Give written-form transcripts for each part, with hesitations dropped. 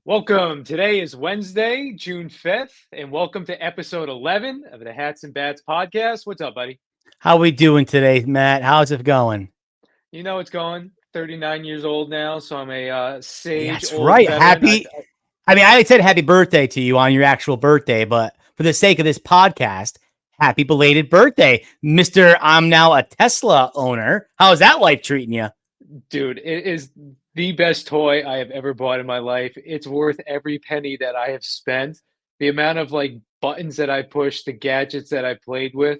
Welcome. Today is Wednesday, June 5th, and welcome to episode 11 of the Hats and Bats podcast. What's up, buddy? How we doing today, Matt? How's it going? You know it's going. 39 years old now, so I'm a sage That's old right. veteran. I said happy birthday to you on your actual birthday, but for the sake of this podcast, happy belated birthday, Mr. I'm now a Tesla owner. How's that life treating you? Dude, it is the best toy I have ever bought in my life. It's worth every penny that I have spent. The amount of buttons that I pushed, the gadgets that I played with,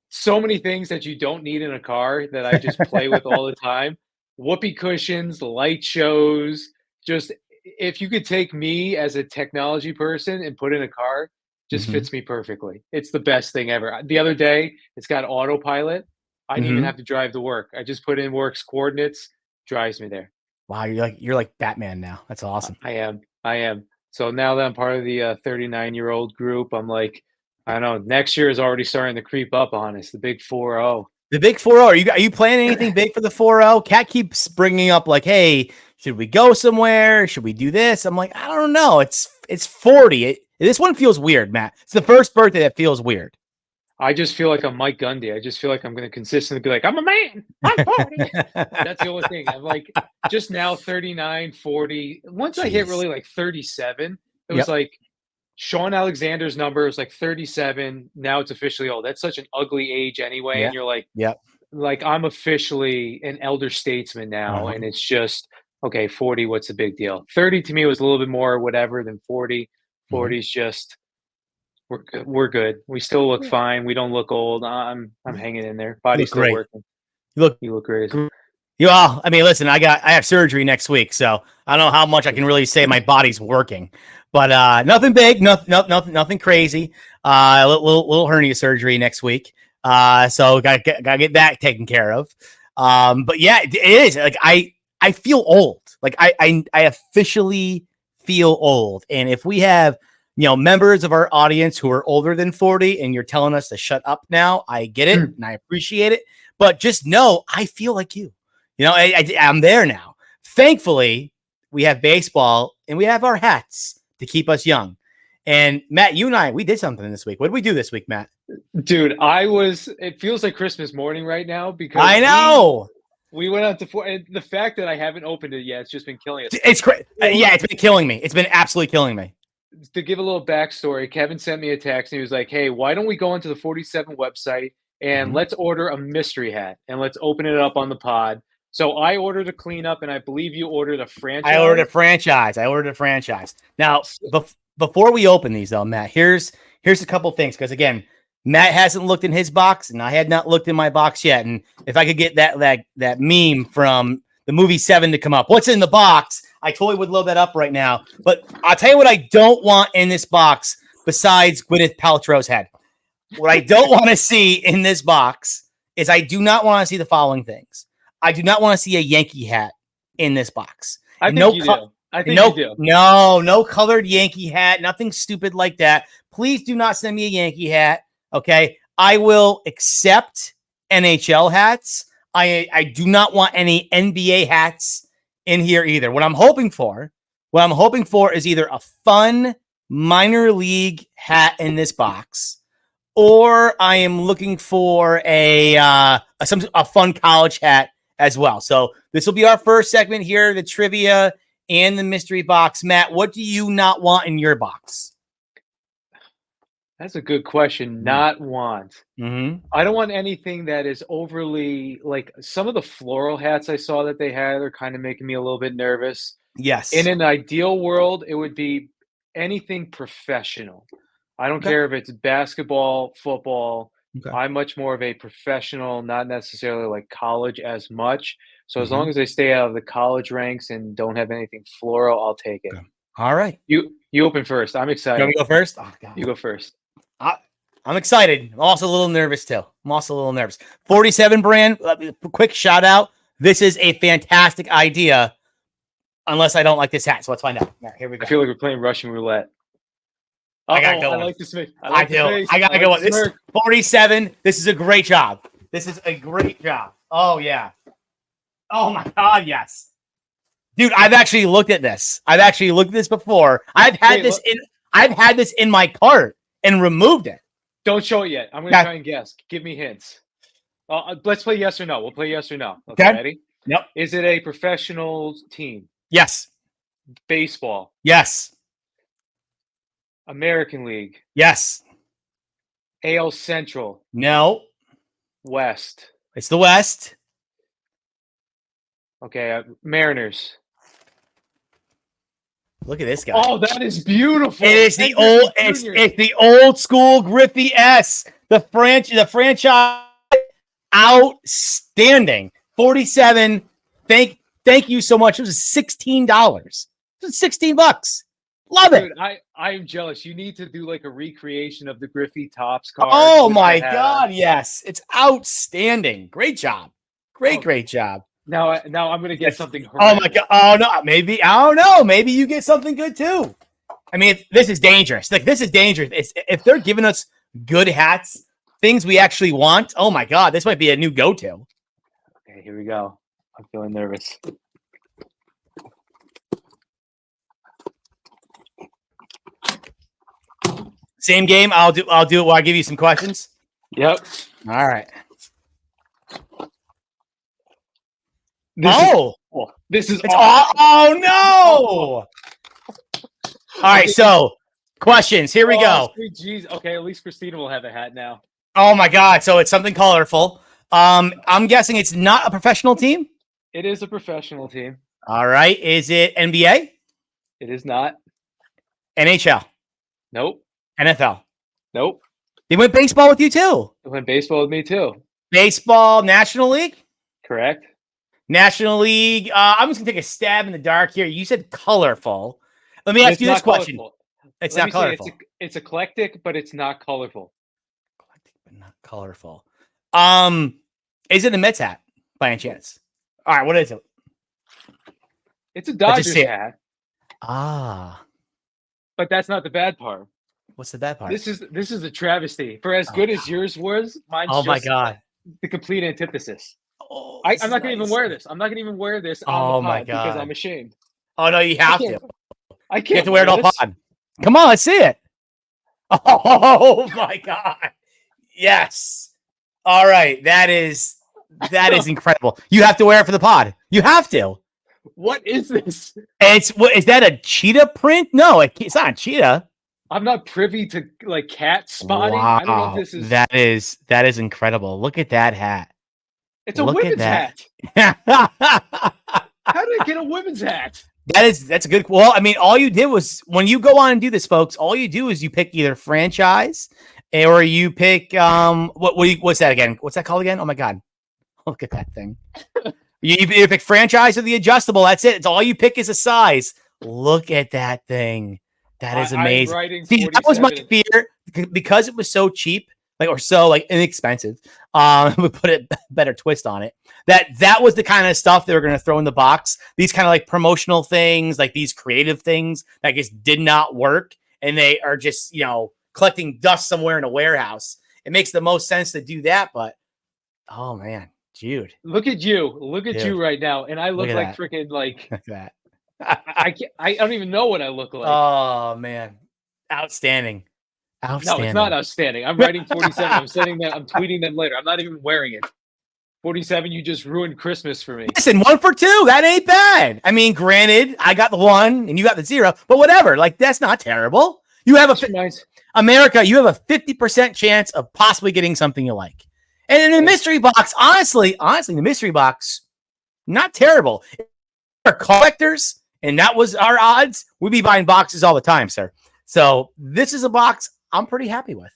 so many things that you don't need in a car that I just play with all the time. Whoopee cushions, light shows, just if you could take me as a technology person and put in a car, just Mm-hmm. fits me perfectly. It's the best thing ever. The other day, it's got autopilot. I didn't even Mm-hmm. have to drive to work. I just put in work's coordinates, drives me there. Wow, you're like Batman now. That's awesome. I am. I am. So now that I'm part of the 39-year-old group, I'm like, I don't know. Next year is already starting to creep up on us. The big 4-0. The big 4-0. Are you planning anything big for the 4-0? Cat keeps bringing up like, hey, should we go somewhere? Should we do this? I'm like, I don't know. It's 40. This one feels weird, Matt. It's the first birthday that feels weird. I just feel like I'm Mike Gundy. I just feel like I'm going to consistently be like, I'm a man. I'm 40. That's the only thing. I'm like, just now 39, 40. Once I hit Jeez. really like 37, it was Yep. like Sean Alexander's number was like 37. Now it's officially old. That's such an ugly age anyway. And Yeah. you're Yep. like I'm officially an elder statesman now. Uh-huh. And it's just, okay, 40, what's the big deal? 30 to me was a little bit more whatever than 40. Mhm. 40 is just, we're good. We're good. We still look Yeah. fine. We don't look old. I'm You hanging in there. look Body's still great. working. You look You look great. great. You all, I mean, listen, I have surgery next week, so I don't know how much I can really say my body's working. But nothing big, nothing crazy. Little hernia surgery next week. So gotta get that taken care of. But yeah, it is like I feel old. Like I officially feel old. And if we have members of our audience who are older than 40 and you're telling us to shut up now, I get it and I appreciate it. But just know I feel like you. I'm there now. Thankfully, we have baseball and we have our hats to keep us young. And Matt, you and we did something this week. What did we do this week, Matt? Dude, it feels like Christmas morning right now because I know. we went out to four. And the fact that I haven't opened it yet, it's just been killing us. It's crazy. Yeah, it's been killing me. It's been absolutely killing me. To give a little backstory, Kevin sent me a text and he was like, hey, why don't we go into the 47 website and let's order a mystery hat and let's open it up on the pod. So I ordered a cleanup and I believe you ordered a I ordered a franchise. franchise. Now, before we open these, though, Matt, here's a couple things because again, Matt hasn't looked in his box, and I had not looked in my box yet. And if I could get that meme from the movie Seven to come up, what's in the box? I totally would load that up right now. But I'll tell you what I don't want in this box besides Gwyneth Paltrow's head. What I don't want to see in this box is I do not want to see the following things. I do not want to see a Yankee hat in this box. I think you do. I think you do. No colored Yankee hat, nothing stupid like that. Please do not send me a Yankee hat. Okay. I will accept NHL hats. I do not want any NBA hats in here either. What I'm hoping for is either a fun minor league hat in this box, or I am looking for a fun college hat as well. So this will be our first segment here, the trivia and the mystery box. Matt, what do you not want in your box? That's a good question. Not want. Mm-hmm. I don't want anything that is overly like some of the floral hats I saw that they had are kind of making me a little bit nervous. In Yes. an ideal world, it would be anything professional. I don't Okay. care if it's basketball, football. Okay. I'm much more of a professional, not necessarily like college as much. So as Mm-hmm. long as they stay out of the college ranks and don't have anything floral, I'll take it. Okay. All right. You open first. I'm You want me excited. to go first? Oh, God. You go first. I'm excited. I'm also a little nervous too. 47 brand. Quick shout out. This is a fantastic idea. Unless I don't like this hat, so let's find out. All right, here we go. I feel like we're playing Russian roulette. I gotta go. I like this. I do. I gotta go. This 47. This is a great job. Oh yeah. Oh my God, yes. Dude, I've actually looked at this. I've actually looked at this before. I've had this in my cart and removed it. Don't show it yet. I'm going to try and guess. Give me hints. Let's play yes or no. We'll play yes or no. Okay, ready? Yep. Is it a professional team? Yes. Baseball? Yes. American League? Yes. AL Central? No. West? It's the West. Okay, Mariners. Look at this guy. Oh, that is beautiful. It is the old. It's the old school Griffey S. The franchise. Outstanding. 47. Thank you so much. It was $16. It was $16. Love it. Dude, I am jealous. You need to do like a recreation of the Griffey Topps card. Oh my God, yes. It's outstanding. Great job. Great job. Now I'm gonna get something horrible. Oh my God. Oh no, maybe I don't know. Maybe you get something good too. I mean, this is dangerous. Like, this is dangerous. If they're giving us good hats, things we actually want. Oh my God, this might be a new go-to. Okay, here we go. I'm feeling nervous. Same game. I'll do it while I give you some questions. Yep. All right. This is awesome. Oh no! All right, so questions. Here we go. Jeez. Okay, at least Christina will have a hat now. Oh my God! So it's something colorful. I'm guessing it's not a professional team. It is a professional team. All right. Is it NBA? It is not. NHL? Nope. NFL? Nope. They went baseball with you too. They went baseball with me too. Baseball, National League? Correct. National League. I'm just gonna take a stab in the dark here. You said colorful. Let me ask you this question. It's not colorful. It's eclectic, but it's not colorful. Eclectic, but not colorful. Is it a Mets hat by any chance? All right, what is it? It's a Dodgers hat. But that's not the bad part. What's the bad part? This is a travesty. For as good as yours was, mine's my God, the complete antithesis. I'm not gonna even wear this. I'm not gonna even wear this on the pod because I'm ashamed. Oh no, you have to. I can't. You have to wear it all pod. Come on, let's see it. Oh my God. Yes. All right. That is incredible. You have to wear it for the pod. You have to. What is this? Is that a cheetah print? No, it's not a cheetah. I'm not privy to like cat spotting. Wow. I don't know if this is. That is incredible. Look at that hat. It's a women's hat. How did it get a women's hat? That's a good. Well, I mean, all you did was when you go on and do this, folks. All you do is you pick either franchise or you pick what's that again? What's that called again? Oh my God, look at that thing. You either pick franchise or the adjustable. That's it. It's all you pick is a size. Look at that thing. That is amazing. See, that was my fear because it was so cheap, or so inexpensive. We put a better twist on it. That was the kind of stuff they were going to throw in the box. These kind of promotional things, these creative things that just did not work, and they are just collecting dust somewhere in a warehouse. It makes the most sense to do that, but oh man, Jude, look at you right now, and I look like freaking that. I don't even know what I look like. Oh man, outstanding. No, it's not outstanding. I'm writing 47. I'm sending them. I'm tweeting them later. I'm not even wearing it. 47. You just ruined Christmas for me. Listen, 1 for 2. That ain't bad. I mean, granted, I got the 1 and you got the 0, but whatever. That's not terrible. You have America. You have a 50% chance of possibly getting something you like. And in the mystery box, honestly, the mystery box, not terrible. If we're collectors, and that was our odds, we'd be buying boxes all the time, sir. So this is a box I'm pretty happy with.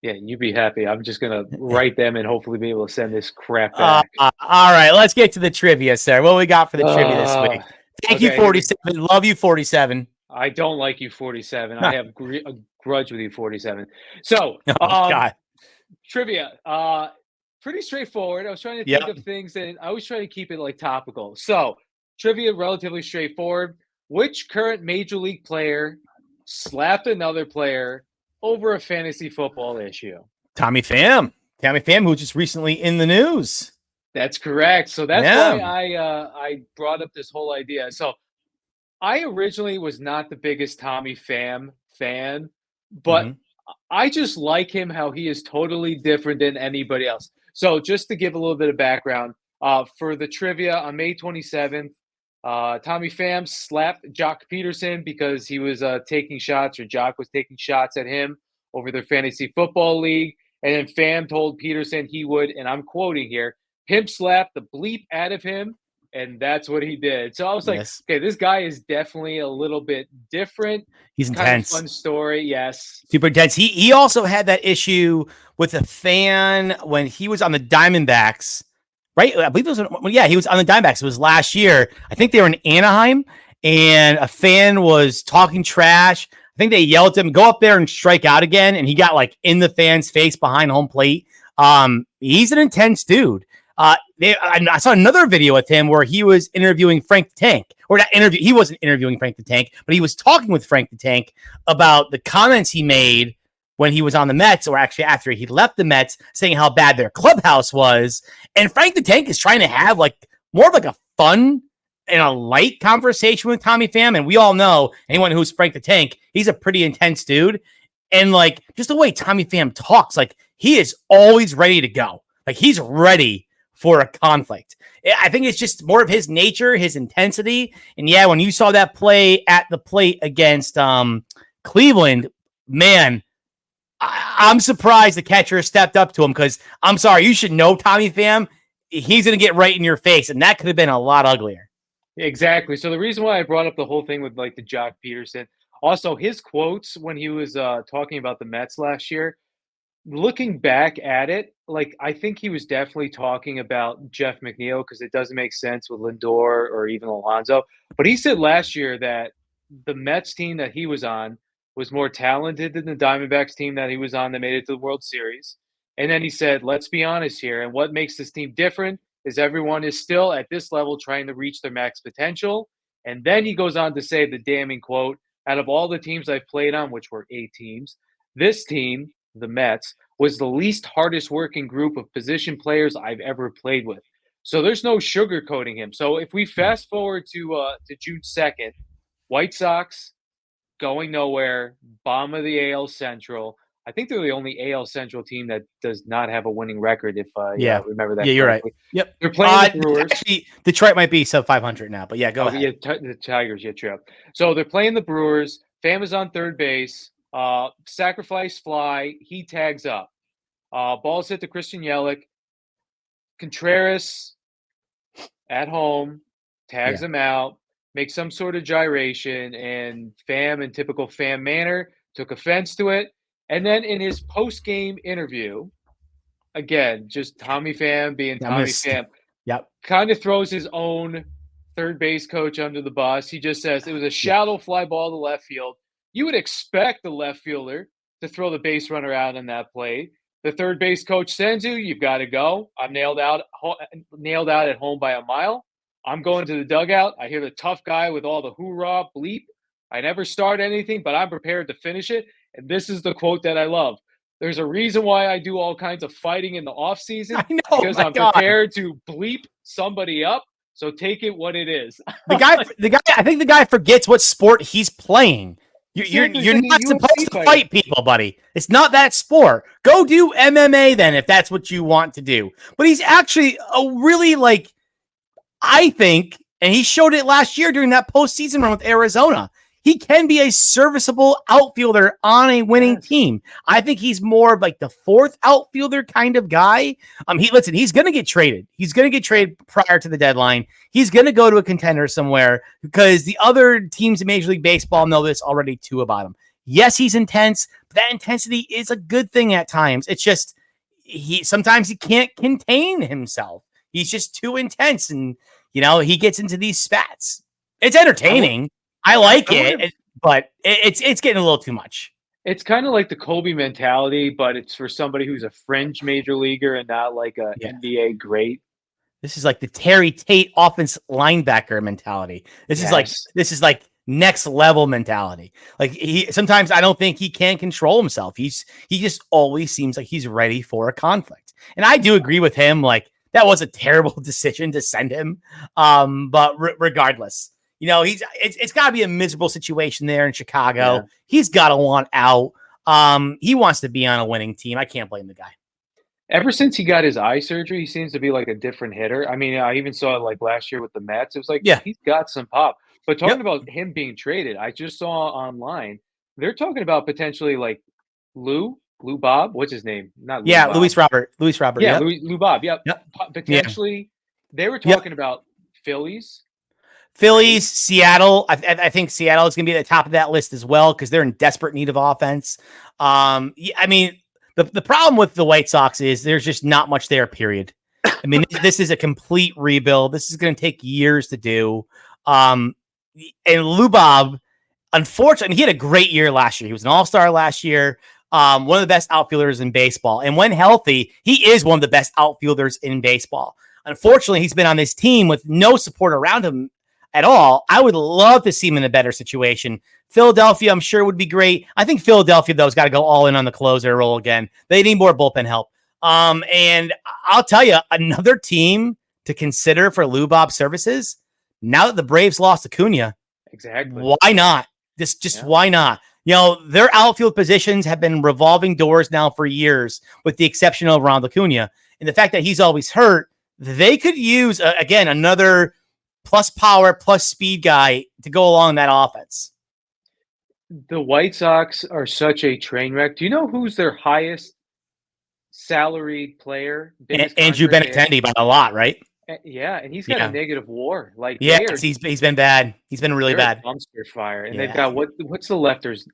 Yeah, you'd be happy. I'm just going to write them and hopefully be able to send this crap back. All right, let's get to the trivia, sir. What we got for the trivia this week? Thank you, 47. Love you, 47. I don't like you, 47. I have a grudge with you, 47. So, God. Trivia. Pretty straightforward. I was trying to think of things, and I always try to keep it topical. So, trivia, relatively straightforward. Which current major league player slapped another player over a fantasy football issue? Tommy Pham, who was just recently in the news. That's correct. So that's why Yeah. I brought up this whole idea. So I originally was not the biggest Tommy Pham fan, but Hmm. I just like him how he is totally different than anybody else. So just to give a little bit of background, for the trivia on May 27th, Tommy Pham slapped Jock Peterson because he was taking shots, or Jock was taking shots at him over their fantasy football league. And then Pham told Peterson he would, and I'm quoting here, pimp slap the bleep out of him. And that's what he did. So I was like, Yes. okay, this guy is definitely a little bit different. He's Kind of intense. fun story. Yes. Super intense. He also had that issue with a fan when he was on the Diamondbacks, right? I believe it was yeah, he was on the Diamondbacks. It was last year. I think they were in Anaheim, and a fan was talking trash. I think they yelled at him, "Go up there and strike out again," and he got like in the fan's face behind home plate. He's an intense dude. I saw another video with him where he was interviewing Frank the Tank, or not interview. He wasn't interviewing Frank the Tank, but he was talking with Frank the Tank about the comments he made when he was on the Mets, or actually after he left the Mets, saying how bad their clubhouse was. And Frank the Tank is trying to have like more of like a fun and a light conversation with Tommy Pham. And we all know anyone who's Frank the Tank, he's a pretty intense dude. And like just the way Tommy Pham talks, like he is always ready to go. Like he's ready for a conflict. I think it's just more of his nature, his intensity. And yeah, when you saw that play at the plate against Cleveland, man, I'm surprised the catcher stepped up to him, because I'm sorry, you should know Tommy Pham. He's going to get right in your face, and that could have been a lot uglier. Exactly. So the reason why I brought up the whole thing with like the Jock Peterson, also his quotes when he was talking about the Mets last year, looking back at it, like I think he was definitely talking about Jeff McNeil because it doesn't make sense with Lindor or even Alonso. But he said last year that the Mets team that he was on was more talented than the Diamondbacks team that he was on that made it to the World Series. And then he said, let's be honest here. And what makes this team different is everyone is still at this level trying to reach their max potential. And then he goes on to say the damning quote, out of all the teams I've played on, which were 8 teams, this team, the Mets, was the least hardest working group of position players I've ever played with. So there's no sugarcoating him. So if we fast forward to June 2nd, White Sox going nowhere, bottom of the AL Central. I think they're the only AL Central team that does not have a winning record, if I Yeah. remember that Yeah, you're right. correctly. Yep. They're playing the Brewers. Actually, Detroit might be sub 500 now, but yeah, go ahead. Yeah, the Tigers, yeah, true. So they're playing the Brewers. Pham is on third base. Sacrifice fly. He tags up. Balls hit to Christian Yelich. Contreras at home tags Yeah. him out, makes some sort of gyration, and Pham, in typical Pham manner, took offense to it. And then in his post-game interview, again, just Tommy Pham being I Tommy missed. Pham, Yep. kind of throws his own third base coach under the bus. He just says it was a shallow fly ball to left field. You would expect the left fielder to throw the base runner out on that play. The third base coach sends you. You've got to go. I'm nailed out at home by a mile. I'm going to the dugout. I hear the tough guy with all the hoorah bleep. I never start anything, but I'm prepared to finish it. And this is the quote that I love. There's a reason why I do all kinds of fighting in the off season, I know, because my I'm God. prepared to bleep somebody up. So take it what it is. The guy, I think the guy forgets what sport he's playing. You're Exactly, he's you're like a not supposed UFC to fighter. fight people, buddy. It's not that sport. Go do MMA then if that's what you want to do. But he's actually a really, like, I think, and he showed it last year during that postseason run with Arizona. He can be a serviceable outfielder on a winning Yes. team. I think he's more of like the fourth outfielder kind of guy. He's going to get traded. He's going to get traded prior to the deadline. He's going to go to a contender somewhere, because the other teams in Major League Baseball know this already too about him. Yes, he's intense, but that intensity is a good thing at times. It's just sometimes he can't contain himself. He's just too intense, and he gets into these spats. It's entertaining. I like it, but it's getting a little too much. It's kind of like the Kobe mentality, but it's for somebody who's a fringe major leaguer and not like a NBA great. This is like the Terry Tate offense linebacker mentality. This is like next level mentality. Like sometimes I don't think he can control himself. He just always seems like he's ready for a conflict. And I do agree with him. Like, that was a terrible decision to send him. But regardless, it's got to be a miserable situation there in Chicago. Yeah. He's got to want out. He wants to be on a winning team. I can't blame the guy. Ever since he got his eye surgery, he seems to be like a different hitter. I mean, I even saw it like last year with the Mets. It was like Yeah. he's got some pop. But talking Yep. about him being traded, I just saw online they're talking about potentially like Lou Bob. What's his name? Not Lou Yeah. Bob. Luis Robert. Yeah, Yep. Lou Bob. Yep. Yep. Yeah. Potentially, they were Yep. talking about Phillies. Phillies, Seattle. I think Seattle is going to be at the top of that list as well because they're in desperate need of offense. I mean, the problem with the White Sox is there's just not much there, period. I mean, this is a complete rebuild. This is going to take years to do. And Lou Bob, unfortunately, he had a great year last year. He was an all-star last year. One of the best outfielders in baseball. And when healthy, he is one of the best outfielders in baseball. Unfortunately, he's been on this team with no support around him at all. I would love to see him in a better situation. Philadelphia, I'm sure, would be great. I think Philadelphia, though, has got to go all in on the closer role again. They need more bullpen help. And I'll tell you, another team to consider for Lou Bob's services, now that the Braves lost Acuna, Exactly. why not? Just why not? Their outfield positions have been revolving doors now for years, with the exception of Ronald Acuna. And the fact that he's always hurt, they could use, again, another plus power, plus speed guy to go along that offense. The White Sox are such a train wreck. Do you know who's their highest salaried player? Andrew Benintendi by a lot, right? Yeah, and he's got a negative WAR. Like, he's been bad. He's been really bad. Dumpster fire, and they've got what's the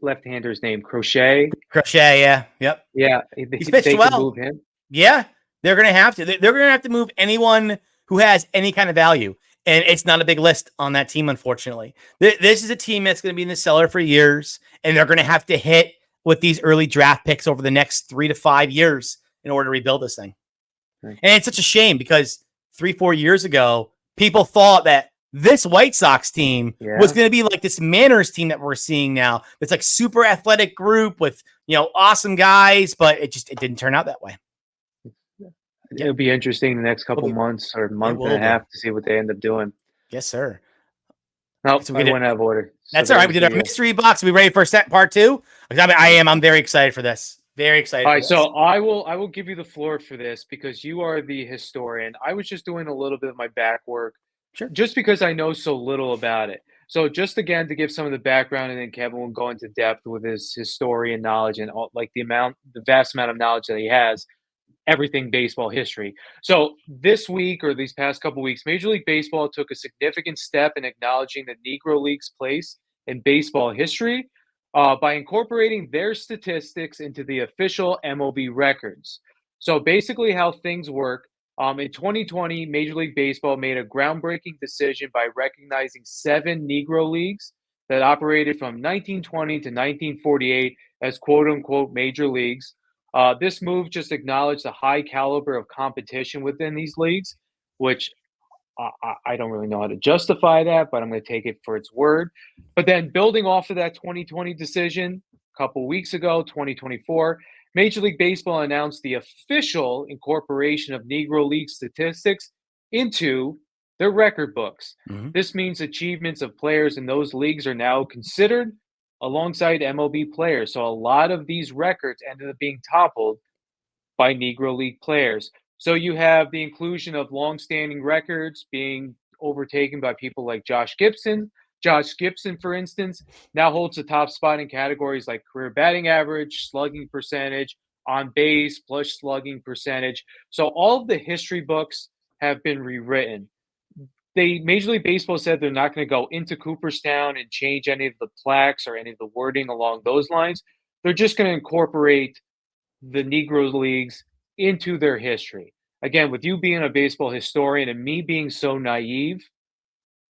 left-hander's name? Crochet. Yeah, yep. Yeah, he's pitched well. Move him. Yeah, they're gonna have to. They're gonna have to move anyone who has any kind of value. And it's not a big list on that team, unfortunately. This is a team that's going to be in the cellar for years, and they're going to have to hit with these early draft picks over the next 3 to 5 years in order to rebuild this thing. Right. And it's such a shame because 3-4 years ago, people thought that this White Sox team was going to be like this Manners team that we're seeing now. It's like super athletic group with, awesome guys, but it didn't turn out that way. It'll be interesting the next couple months or month and a half to see what they end up doing. Yes, sir. Nope, so I went out of order. That's all right. We did our mystery box. Are we ready for part 2? I'm very excited for this. Very excited. All right, so I will give you the floor for this because you are the historian. I was just doing a little bit of my back work, just because I know so little about it. So just again to give some of the background, and then Kevin will go into depth with his historian knowledge and the vast amount of knowledge that he has. Everything baseball history. So this week or these past couple weeks, Major League Baseball took a significant step in acknowledging the Negro Leagues' place in baseball history by incorporating their statistics into the official MLB records. So basically how things work, in 2020, Major League Baseball made a groundbreaking decision by recognizing 7 Negro Leagues that operated from 1920 to 1948 as quote-unquote major leagues. This move just acknowledged the high caliber of competition within these leagues, which I don't really know how to justify that, but I'm going to take it for its word. But then building off of that 2020 decision, a couple weeks ago, 2024, Major League Baseball announced the official incorporation of Negro League statistics into their record books. Mm-hmm. This means achievements of players in those leagues are now considered alongside MLB players. So a lot of these records ended up being toppled by Negro League players. So you have the inclusion of longstanding records being overtaken by people like Josh Gibson. Josh Gibson, for instance, now holds the top spot in categories like career batting average, slugging percentage, on base, plus slugging percentage. So all of the history books have been rewritten. Major League Baseball said they're not going to go into Cooperstown and change any of the plaques or any of the wording along those lines. They're just going to incorporate the Negro Leagues into their history. Again, with you being a baseball historian and me being so naive,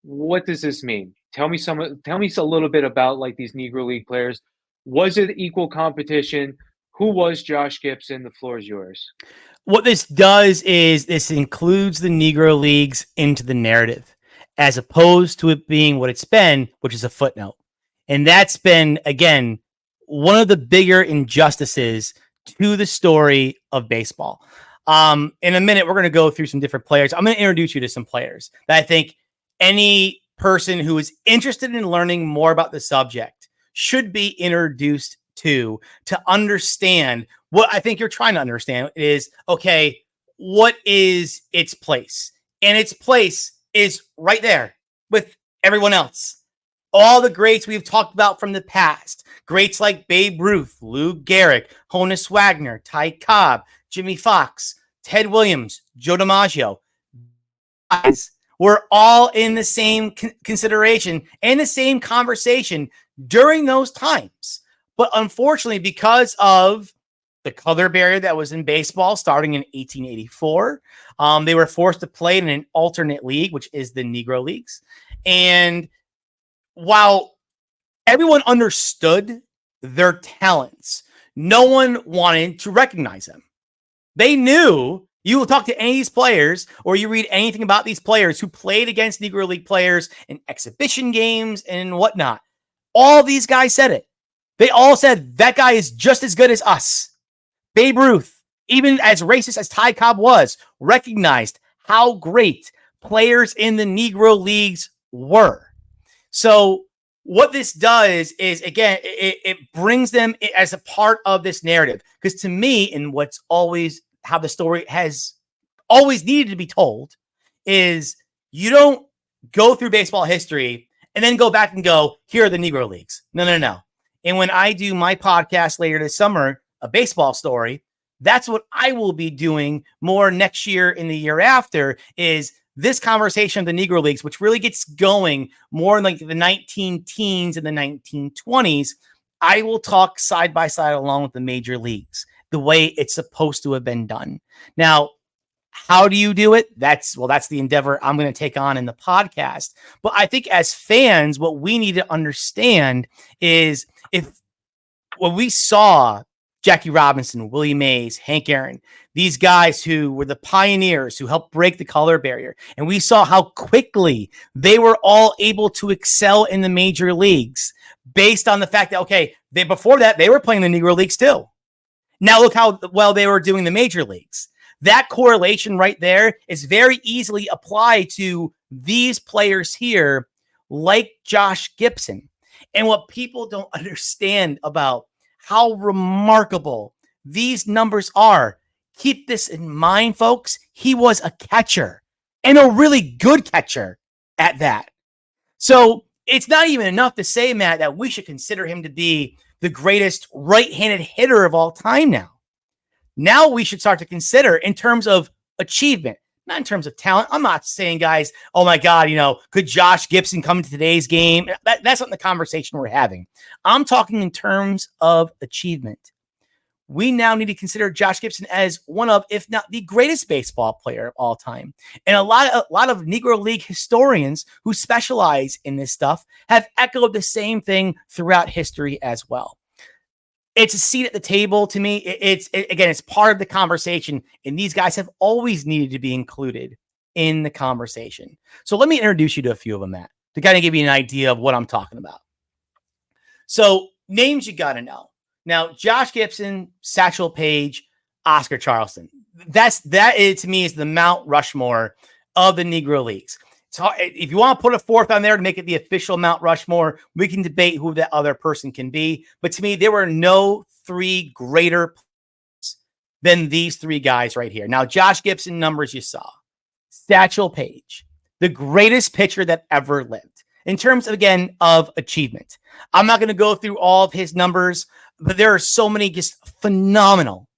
what does this mean? Tell me a little bit about like these Negro League players. Was it equal competition? Who was Josh Gibson? The floor is yours. What this does is this includes the Negro Leagues into the narrative, as opposed to it being what it's been, which is a footnote. And that's been, again, one of the bigger injustices to the story of baseball. In a minute, we're going to go through some different players. I'm going to introduce you to some players that I think any person who is interested in learning more about the subject should be introduced to understand what I think you're trying to understand is, okay, what is its place? And its place is right there with everyone else. All the greats we've talked about from the past, greats like Babe Ruth, Lou Gehrig, Honus Wagner, Ty Cobb, Jimmy Fox, Ted Williams, Joe DiMaggio, guys were all in the same consideration and the same conversation during those times. But unfortunately, because of the color barrier that was in baseball starting in 1884, they were forced to play in an alternate league, which is the Negro Leagues. And while everyone understood their talents, no one wanted to recognize them. They knew you will talk to any of these players or you read anything about these players who played against Negro League players in exhibition games and whatnot. All these guys said it. They all said that guy is just as good as us. Babe Ruth, even as racist as Ty Cobb was, recognized how great players in the Negro Leagues were. So what this does is, again, it brings them as a part of this narrative. Because to me, and what's always how the story has always needed to be told, is you don't go through baseball history and then go back and go, here are the Negro Leagues. No. And when I do my podcast later this summer, a baseball story, that's what I will be doing more next year and the year after, is this conversation of the Negro Leagues, which really gets going more in like the 19 teens and the 1920s. I will talk side by side along with the major leagues, the way it's supposed to have been done. Now, how do you do it? That's the endeavor I'm going to take on in the podcast. But I think as fans, what we need to understand is when we saw Jackie Robinson, Willie Mays, Hank Aaron, these guys who were the pioneers who helped break the color barrier. And we saw how quickly they were all able to excel in the major leagues based on the fact that, okay, before that, they were playing the Negro Leagues too. Now look how well they were doing the major leagues. That correlation right there is very easily applied to these players here, like Josh Gibson. And what people don't understand about how remarkable these numbers are. Keep this in mind, folks. He was a catcher, and a really good catcher at that. So it's not even enough to say, Matt, that we should consider him to be the greatest right-handed hitter of all time now. Now we should start to consider in terms of achievement, not in terms of talent. I'm not saying, guys, oh my God, could Josh Gibson come to today's game? That's not the conversation we're having. I'm talking in terms of achievement. We now need to consider Josh Gibson as one of, if not the greatest baseball player of all time. And a lot of Negro League historians who specialize in this stuff have echoed the same thing throughout history as well. It's a seat at the table to me. It's part of the conversation, and these guys have always needed to be included in the conversation. So let me introduce you to a few of them, Matt, to kind of give you an idea of what I'm talking about. So names you got to know. Now, Josh Gibson, Satchel Paige, Oscar Charleston. That is, to me, is the Mount Rushmore of the Negro Leagues. So if you want to put a fourth on there to make it the official Mount Rushmore, we can debate who that other person can be. But to me, there were no three greater players than these three guys right here. Now, Josh Gibson numbers you saw. Satchel Paige, the greatest pitcher that ever lived. In terms, again, of achievement. I'm not going to go through all of his numbers, but there are so many just phenomenal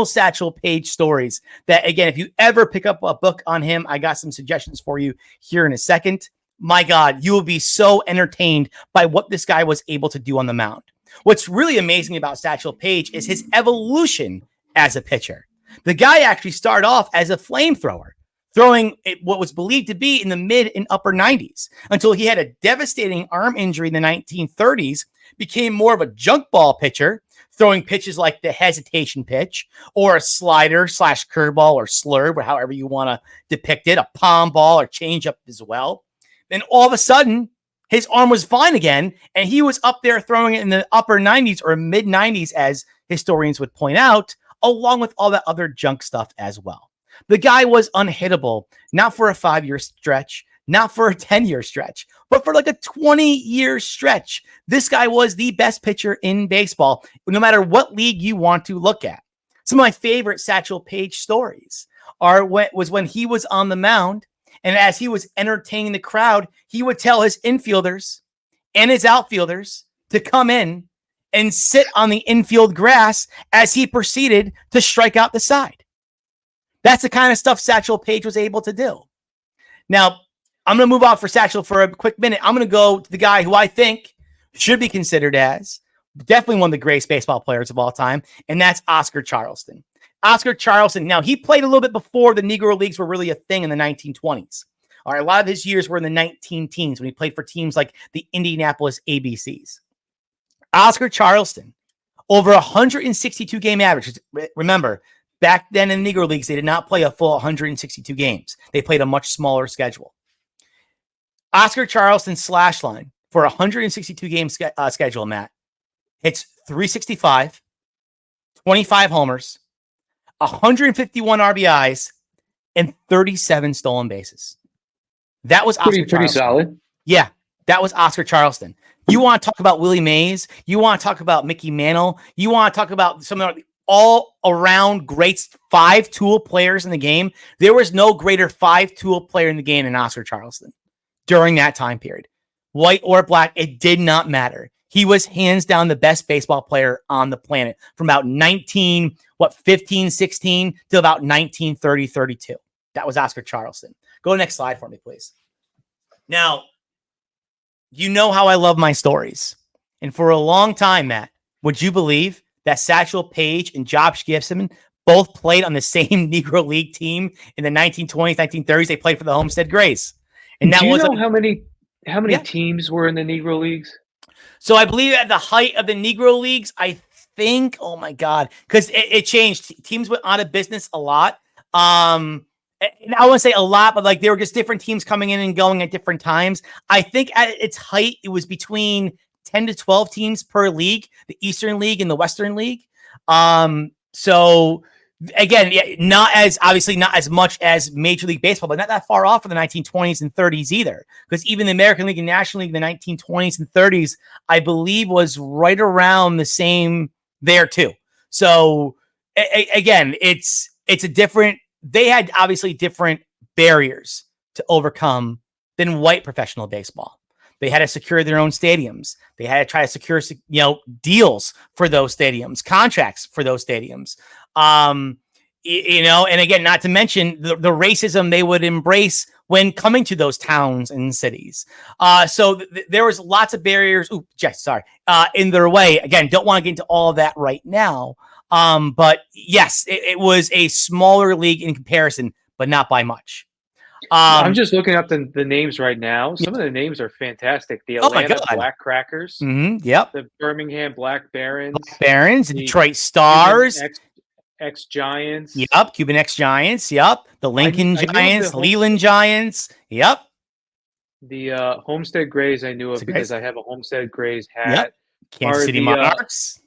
Satchel Paige stories that, again, if you ever pick up a book on him, I got some suggestions for you here in a second. My God, you will be so entertained by what this guy was able to do on the mound. What's really amazing about Satchel Paige is his evolution as a pitcher. The guy actually started off as a flamethrower, throwing what was believed to be in the mid and upper 90s until he had a devastating arm injury in the 1930s, became more of a junk ball pitcher, throwing pitches like the hesitation pitch or a slider / curveball or slurve, or however you want to depict it, a palm ball or changeup as well. Then all of a sudden, his arm was fine again, and he was up there throwing it in the upper 90s or mid 90s, as historians would point out, along with all that other junk stuff as well. The guy was unhittable, not for a 5-year stretch, not for a 10-year stretch, but for like a 20-year stretch. This guy was the best pitcher in baseball, no matter what league you want to look at. Some of my favorite Satchel Paige stories was when he was on the mound, and as he was entertaining the crowd, he would tell his infielders and his outfielders to come in and sit on the infield grass as he proceeded to strike out the side. That's the kind of stuff Satchel Paige was able to do. Now, I'm going to move on for Satchel for a quick minute. I'm going to go to the guy who I think should be considered as definitely one of the greatest baseball players of all time, and that's Oscar Charleston. Oscar Charleston, now he played a little bit before the Negro Leagues were really a thing in the 1920s. All right, a lot of his years were in the 19 teens when he played for teams like the Indianapolis ABCs. Oscar Charleston, over 162 game average. Remember, back then in the Negro Leagues, they did not play a full 162 games. They played a much smaller schedule. Oscar Charleston's slash line for a 162 game schedule, Matt, hits 365, 25 homers, 151 RBIs, and 37 stolen bases. That was Oscar pretty solid. Yeah, that was Oscar Charleston. You want to talk about Willie Mays? You want to talk about Mickey Mantle? You want to talk about some of the all-around great 5-tool players in the game? There was no greater 5-tool player in the game than Oscar Charleston during that time period. White or black, it did not matter. He was hands down the best baseball player on the planet from about 15, 16 to about 1930, 32. That was Oscar Charleston. Go to the next slide for me, please. Now, you know how I love my stories. And for a long time, Matt, would you believe that Satchel Paige and Josh Gibson both played on the same Negro League team in the 1920s, 1930s? They played for the Homestead Grays. And that Do you know how many Yeah. teams were in the Negro Leagues? So I believe at the height of the Negro Leagues, I think, oh my God, because it changed. Teams went out of business a lot. And I wouldn't say a lot, but like there were just different teams coming in and going at different times. I think at its height, it was between 10 to 12 teams per league, the Eastern League and the Western League. So again, not as much as Major League Baseball, but not that far off from the 1920s and 30s either. Because even the American League and National League in the 1920s and 30s, I believe, was right around the same there too. So again, it's a different. They had obviously different barriers to overcome than white professional baseball. They had to secure their own stadiums. They had to try to secure, deals for those stadiums, contracts for those stadiums. And again, not to mention the racism they would embrace when coming to those towns and cities. So there was lots of barriers. In their way. Again, don't want to get into all of that right now. But yes, it was a smaller league in comparison, but not by much. I'm just looking up the names right now. Some of the names are fantastic. The Atlanta Black Crackers. Mm-hmm, yep. The Birmingham Black Barons. The Detroit Stars. X-Giants. Yep. Cuban X-Giants. Yep. The Lincoln Giants. Leland Giants. Yep. The Homestead Grays I knew of because I have a Homestead Grays hat. Yep. Kansas City Monarchs.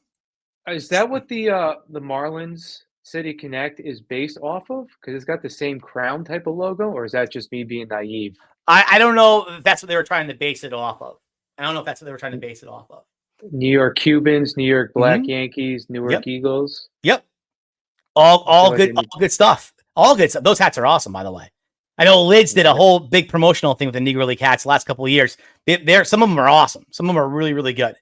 Is that what the Marlins City Connect is based off of? Because it's got the same crown type of logo, or is that just me being naive? I don't know if that's what they were trying to base it off of. New York Cubans, New York Black Yankees, Newark Eagles. Yep. All good stuff. All good stuff. Those hats are awesome, by the way. I know Lids did a whole big promotional thing with the Negro League hats the last couple of years. Some of them are awesome. Some of them are really, really good.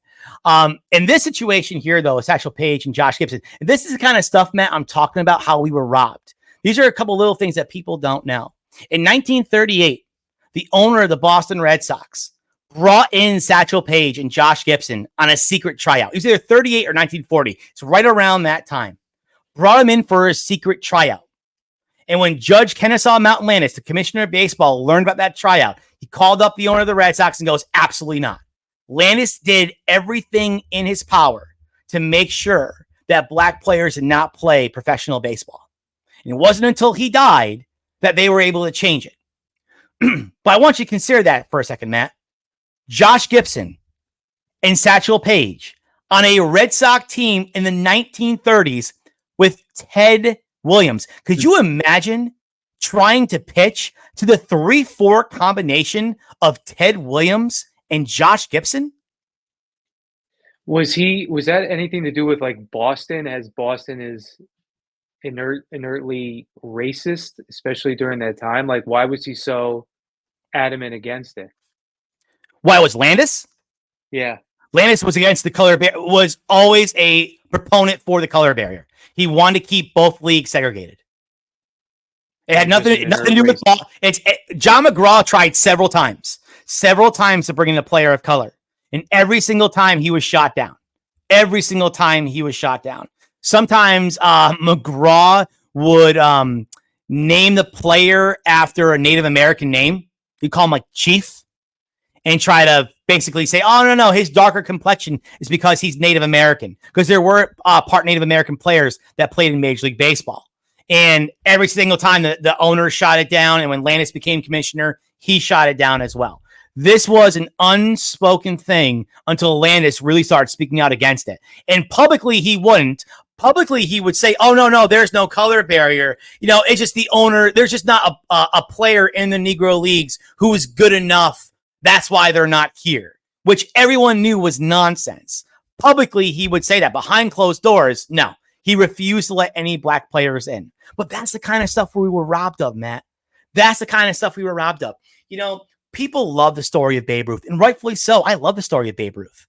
In this situation here, though, Satchel Paige and Josh Gibson, this is the kind of stuff, Matt, I'm talking about how we were robbed. These are a couple little things that people don't know. In 1938, the owner of the Boston Red Sox brought in Satchel Paige and Josh Gibson on a secret tryout. It was either 38 or 1940. It's right around that time. Brought him in for a secret tryout. And when Judge Kennesaw Mountain Landis, the commissioner of baseball, learned about that tryout, he called up the owner of the Red Sox and goes, absolutely not. Landis did everything in his power to make sure that black players did not play professional baseball. And it wasn't until he died that they were able to change it. But I want you to consider that for a second, Matt. Josh Gibson and Satchel Paige on a Red Sox team in the 1930s with Ted Williams. Could you imagine trying to pitch to the 3-4 combination of Ted Williams and Josh Gibson? Was that anything to do with like Boston, as Boston is inertly racist, especially during that time? Like, why was he so adamant against it? Why was Landis? Yeah. Landis was against the color barrier, was always a proponent for the color barrier. He wanted to keep both leagues segregated. It had nothing to do with ball. John McGraw tried several times to bring in a player of color. And every single time he was shot down. Sometimes McGraw would name the player after a Native American name. He'd call him like Chief and try to basically say, oh, no, his darker complexion is because he's Native American. Because there were part Native American players that played in Major League Baseball. And every single time the owner shot it down, and when Landis became commissioner, he shot it down as well. This was an unspoken thing until Landis really started speaking out against it. And publicly, he wouldn't. Publicly, he would say, oh, no, there's no color barrier. It's just the owner. There's just not a player in the Negro Leagues who is good enough. That's why they're not here, which everyone knew was nonsense. Publicly, he would say that. Behind closed doors, no. He refused to let any black players in. But that's the kind of stuff we were robbed of, Matt. That's the kind of stuff we were robbed of. People love the story of Babe Ruth, and rightfully so. I love the story of Babe Ruth.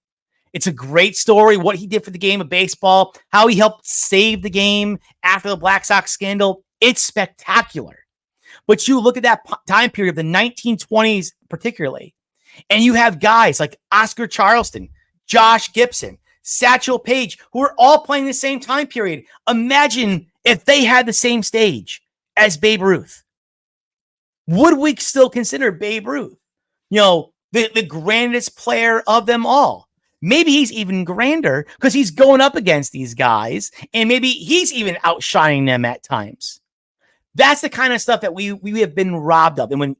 It's a great story, what he did for the game of baseball, how he helped save the game after the Black Sox scandal. It's spectacular. But you look at that time period of the 1920s particularly, and you have guys like Oscar Charleston, Josh Gibson, Satchel Paige, who are all playing the same time period. Imagine if they had the same stage as Babe Ruth. Would we still consider Babe Ruth, the grandest player of them all? Maybe he's even grander because he's going up against these guys, and maybe he's even outshining them at times. That's the kind of stuff that we have been robbed of. And when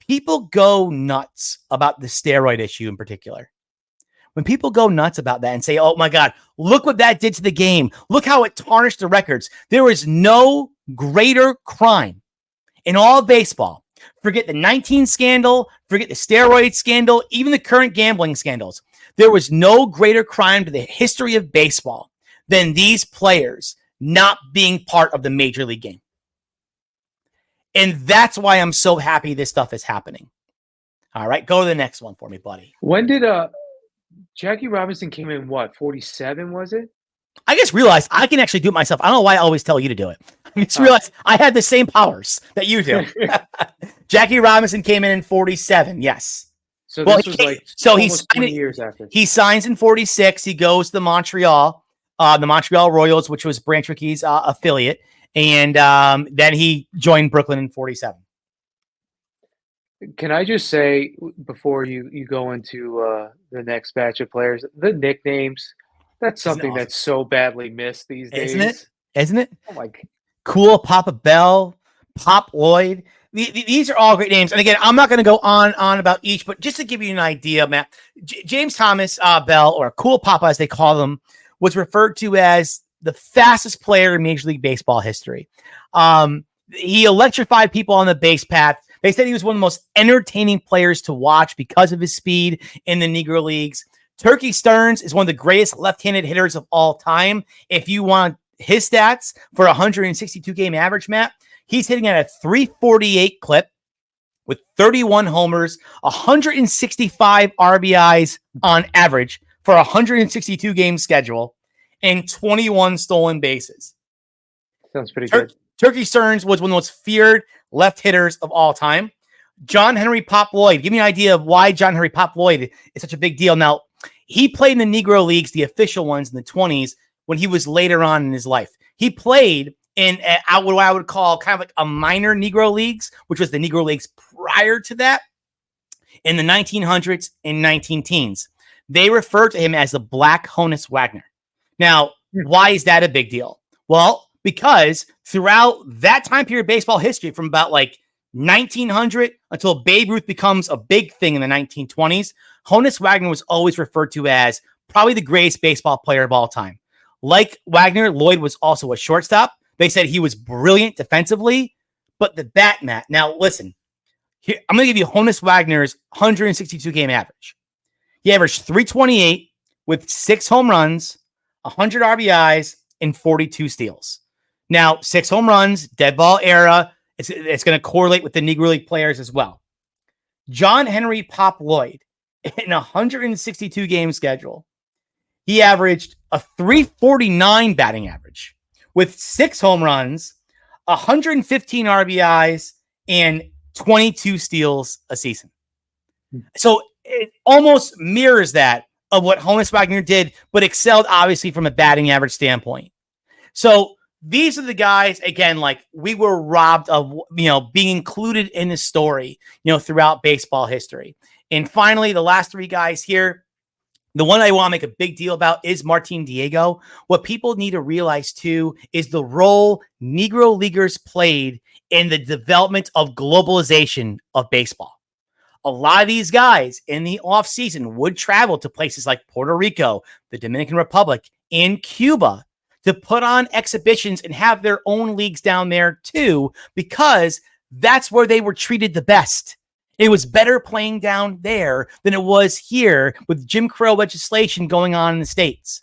people go nuts about the steroid issue in particular, when people go nuts about that and say, oh my God, look what that did to the game. Look how it tarnished the records. There is no greater crime in all of baseball. Forget the 19 scandal, forget the steroid scandal, even the current gambling scandals. There was no greater crime to the history of baseball than these players not being part of the major league game. And that's why I'm so happy this stuff is happening. All right, go to the next one for me, buddy. When did Jackie Robinson came in, 47 was it? I just realized I can actually do it myself. I don't know why I always tell you to do it. I just realized I had the same powers that you do. Jackie Robinson came in 47. Yes. So this was almost 20 years after. He signs in 46. He goes to the Montreal Royals, which was Branch Rickey's affiliate. And then he joined Brooklyn in 47. Can I just say, before you go into the next batch of players, the nicknames, that's something that's so badly missed these days. Isn't it? Oh my God. Cool, Papa Bell, Pop Lloyd. These are all great names. And again, I'm not going to go on about each, but just to give you an idea, Matt, James Thomas Bell, or Cool Papa as they call him, was referred to as the fastest player in Major League Baseball history. He electrified people on the base path. They said he was one of the most entertaining players to watch because of his speed in the Negro Leagues. Turkey Stearns is one of the greatest left-handed hitters of all time. If you want his stats for 162 game average, Matt, he's hitting at a 348 clip with 31 homers, 165 RBIs on average for a 162 game schedule, and 21 stolen bases. Sounds pretty good. Turkey Stearns was one of the most feared left hitters of all time. John Henry Pop Lloyd. Give me an idea of why John Henry Pop Lloyd is such a big deal. Now, he played in the Negro Leagues, the official ones in the 20s, when he was later on in his life. He played in what I would call kind of like a minor Negro Leagues, which was the Negro Leagues prior to that, in the 1900s and 19-teens. They refer to him as the Black Honus Wagner. Now, why is that a big deal? Well, because throughout that time period of baseball history, from about like 1900 until Babe Ruth becomes a big thing in the 1920s, Honus Wagner was always referred to as probably the greatest baseball player of all time. Like Wagner, Lloyd was also a shortstop. They said he was brilliant defensively, but the bat, Matt. Now, listen, here, I'm going to give you Honus Wagner's 162 game average. He averaged 328 with 6 home runs, 100 RBIs, and 42 steals. Now, 6 home runs, dead ball era. It's going to correlate with the Negro League players as well. John Henry Pop Lloyd, in a 162 game schedule, he averaged a 349 batting average with 6 home runs, 115 RBIs, and 22 steals a season. So it almost mirrors that of what Honus Wagner did, but excelled obviously from a batting average standpoint. So these are the guys, again, like we were robbed of, being included in the story, throughout baseball history. And finally, the last 3 guys here, the one I want to make a big deal about is Martin Diego. What people need to realize too is the role Negro Leaguers played in the development of globalization of baseball. A lot of these guys in the offseason would travel to places like Puerto Rico, the Dominican Republic, and Cuba to put on exhibitions and have their own leagues down there too, because that's where they were treated the best. It was better playing down there than it was here with Jim Crow legislation going on in the States.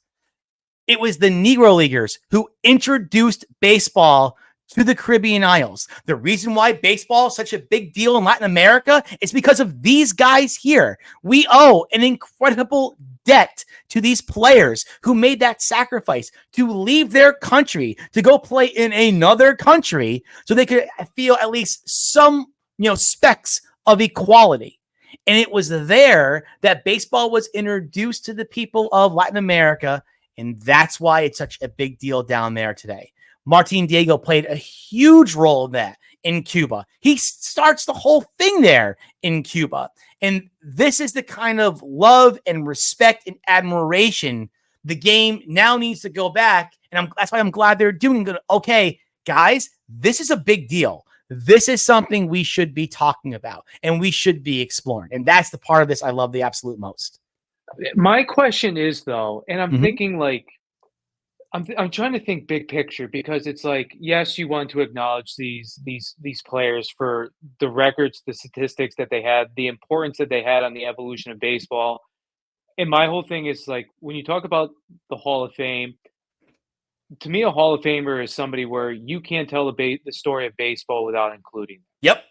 It was the Negro Leaguers who introduced baseball to the Caribbean Isles. The reason why baseball is such a big deal in Latin America is because of these guys here. We owe an incredible debt to these players who made that sacrifice to leave their country to go play in another country so they could feel at least some, specks of equality. And it was there that baseball was introduced to the people of Latin America, and that's why it's such a big deal down there today. Martin Diego played a huge role in that in Cuba. He starts the whole thing there in Cuba. And this is the kind of love and respect and admiration the game now needs to go back. And that's why I'm glad they're doing it. Okay, guys, this is a big deal. This is something we should be talking about and we should be exploring. And that's the part of this I love the absolute most. My question is, though, and I'm thinking like, I'm trying to think big picture, because it's like, yes, you want to acknowledge these players for the records, the statistics that they had, the importance that they had on the evolution of baseball. And my whole thing is like, when you talk about the Hall of Fame, to me, a Hall of Famer is somebody where you can't tell the story of baseball without including them. Yep.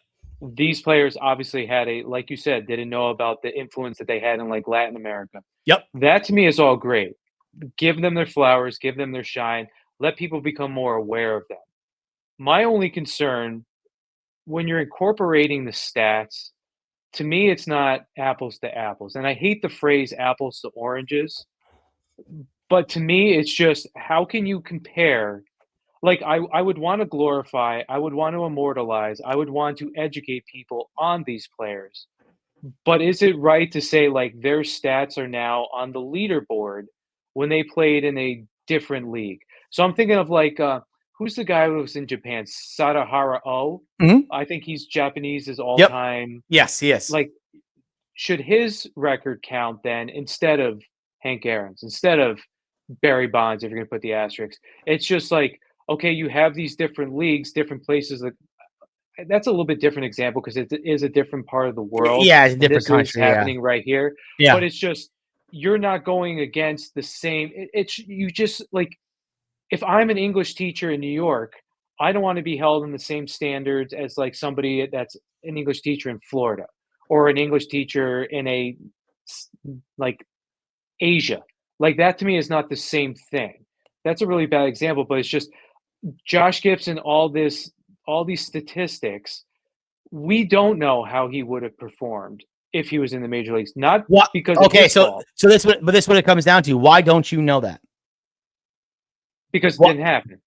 These players obviously had like you said, didn't know about the influence that they had in like Latin America. Yep. That to me is all great. Give them their flowers, give them their shine, let people become more aware of them. My only concern, when you're incorporating the stats, to me, it's not apples to apples. And I hate the phrase apples to oranges, but to me, it's just, how can you compare? Like, I would want to glorify, I would want to immortalize, I would want to educate people on these players. But is it right to say, like, their stats are now on the leaderboard when they played in a different league? So I'm thinking of like, who's the guy who was in Japan? Sadahara O. I think he's Japanese as all time. Yes, he is. Like, should his record count then instead of Hank Aaron's, instead of Barry Bonds, if you're going to put the asterisks? It's just like, okay, you have these different leagues, different places. That's a little bit different example because it is a different part of the world. Yeah, it's a different country. This is happening right here. Yeah. But it's just, you're not going against the same. You just like, if I'm an English teacher in New York, I don't want to be held in the same standards as like somebody that's an English teacher in Florida or an English teacher in like Asia. Like, that to me is not the same thing. That's a really bad example, but it's just Josh Gibson, all these statistics, we don't know how he would have performed if he was in the major leagues. Not because of his fault. So this what it comes down to. Why don't you know that? Because it didn't happen.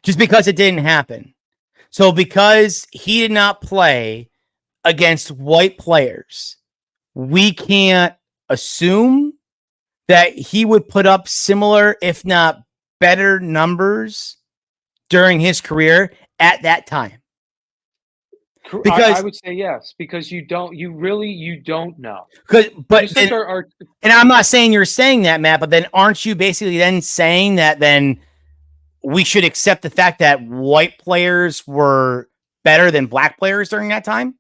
Just because it didn't happen. So because he did not play against white players, we can't assume that he would put up similar, if not better, numbers during his career at that time. I Because would say yes, because you don't know. but Just like then, our and I'm not saying you're saying that, Matt, but then aren't you basically then saying that then we should accept the fact that white players were better than black players during that time?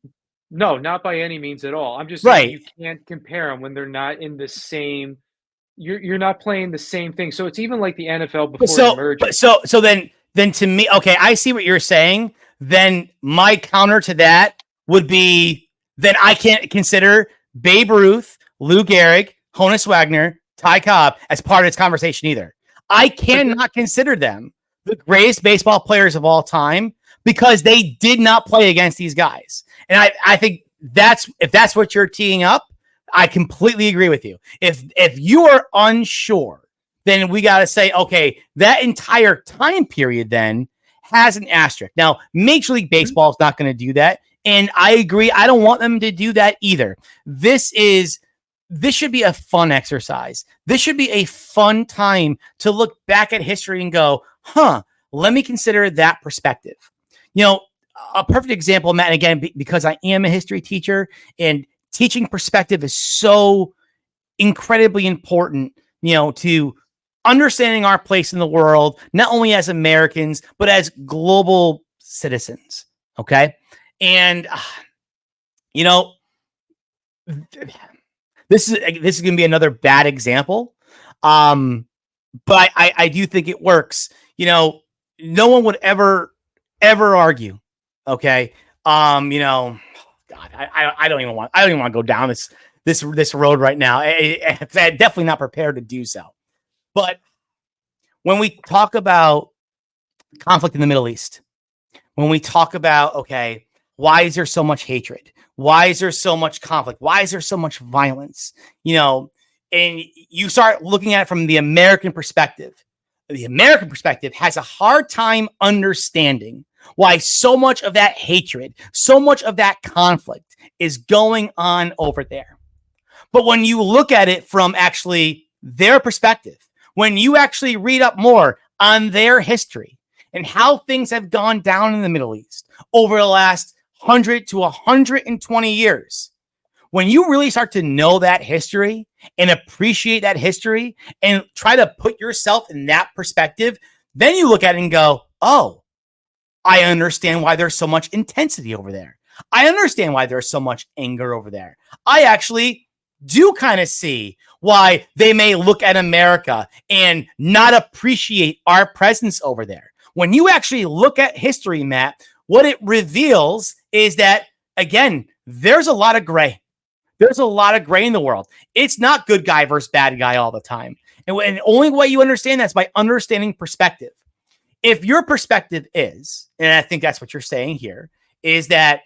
no, not by any means at all. I'm just saying Right. you can't compare them when they're not in the same you're not playing the same thing. So it's even like the NFL But before it so, but emerges. so then to me, okay, I see what you're saying. Then my counter to that would be then I can't consider Babe Ruth, Lou Gehrig, Honus Wagner, Ty Cobb as part of this conversation either. I But the cannot consider them the greatest baseball players of all time because they did not play against these guys. And I think that's if that's what you're teeing up, I completely agree with you. If you are unsure, then we got to say, okay, that entire time period then has an asterisk. Now, Major League Baseball is not going to do that. And I agree. I don't want them to do that either. This should be a fun exercise. This should be a fun time to look back at history and go, let me consider that perspective. You know, a perfect example, Matt, and again, because I am a history teacher and teaching perspective is so incredibly important, to understanding our place in the world, not only as Americans, but as global citizens. Okay. And, this is going to be another bad example. But I do think it works. No one would ever argue. Okay. God, I don't even want to go down this road right now. I'm definitely not prepared to do so. But when we talk about conflict in the Middle East, when we talk about, okay, why is there so much hatred? Why is there so much conflict? Why is there so much violence? And you start looking at it from the American perspective. The American perspective has a hard time understanding why so much of that hatred, so much of that conflict is going on over there. But when you look at it from actually their perspective, when you actually read up more on their history and how things have gone down in the Middle East over the last 100 to 120 years, when you really start to know that history and appreciate that history and try to put yourself in that perspective, then you look at it and go, oh, I understand why there's so much intensity over there. I understand why there's so much anger over there. I actually do kind of see why they may look at America and not appreciate our presence over there. When you actually look at history, Matt, what it reveals is that, again, there's a lot of gray. There's a lot of gray in the world. It's not good guy versus bad guy all the time. And the only way you understand that's by understanding perspective. If your perspective is, and I think that's what you're saying here, is that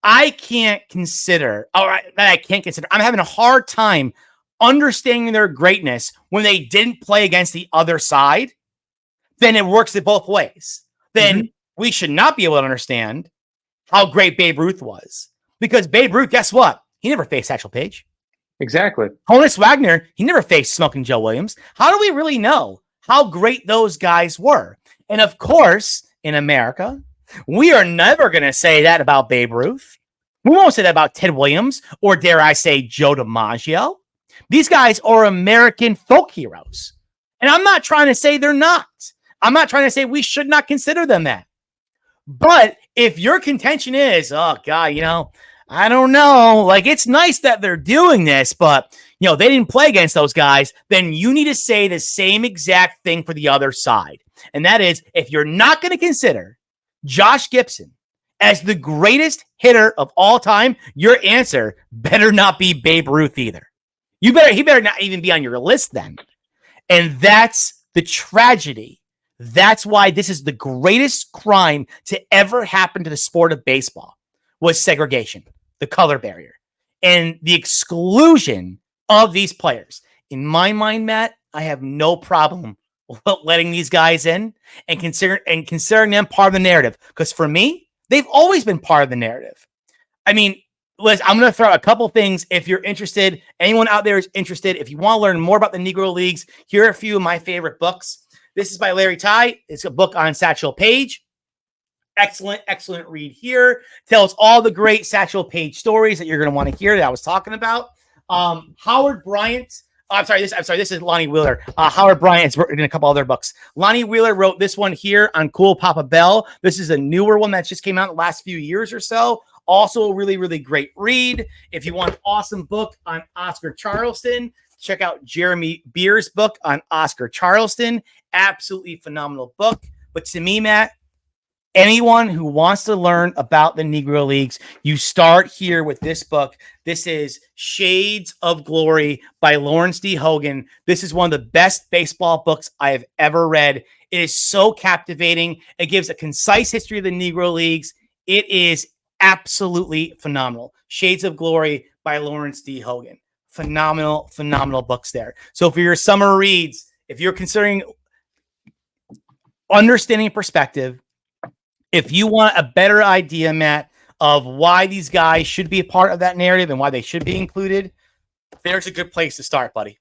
I'm having a hard time understanding their greatness when they didn't play against the other side, then it works it both ways. Then we should not be able to understand how great Babe Ruth was. Because Babe Ruth, guess what? He never faced Satchel Paige. Exactly. Honus Wagner, he never faced Smoking Joe Williams. How do we really know how great those guys were? And of course, in America, we are never going to say that about Babe Ruth. We won't say that about Ted Williams or, dare I say, Joe DiMaggio. These guys are American folk heroes. And I'm not trying to say they're not. I'm not trying to say we should not consider them that. But if your contention is, oh, God, I don't know. Like, it's nice that they're doing this, but, they didn't play against those guys. Then you need to say the same exact thing for the other side. And that is, if you're not going to consider Josh Gibson as the greatest hitter of all time, your answer better not be Babe Ruth either. He better not even be on your list then. And that's the tragedy. That's why this is the greatest crime to ever happen to the sport of baseball was segregation, the color barrier, and the exclusion of these players. In my mind, Matt, I have no problem letting these guys in and considering them part of the narrative. Because for me, they've always been part of the narrative. I mean, Liz, I'm going to throw a couple things. If you're interested, anyone out there is interested, if you want to learn more about the Negro Leagues, here are a few of my favorite books. This is by Larry Ty. It's a book on Satchel Paige. Excellent read here. Tells all the great Satchel Paige stories that you're going to want to hear that I was talking about. Howard Bryant. I'm sorry. This is Lonnie Wheeler. Howard Bryant's written a couple other books. Lonnie Wheeler wrote this one here on Cool Papa Bell. This is a newer one that just came out in the last few years or so. Also a really great read. If you want an awesome book on Oscar Charleston, check out Jeremy Beer's book on Oscar Charleston. Absolutely phenomenal book. But to me, Matt, anyone who wants to learn about the Negro Leagues, you start here with this book. This is Shades of Glory by Lawrence D. Hogan. This is one of the best baseball books I have ever read. It is so captivating. It gives a concise history of the Negro Leagues. It is absolutely phenomenal. Shades of Glory by Lawrence D. Hogan. Phenomenal books there. So for your summer reads, if you're considering understanding perspective, if you want a better idea, Matt, of why these guys should be a part of that narrative and why they should be included, there's a good place to start, buddy.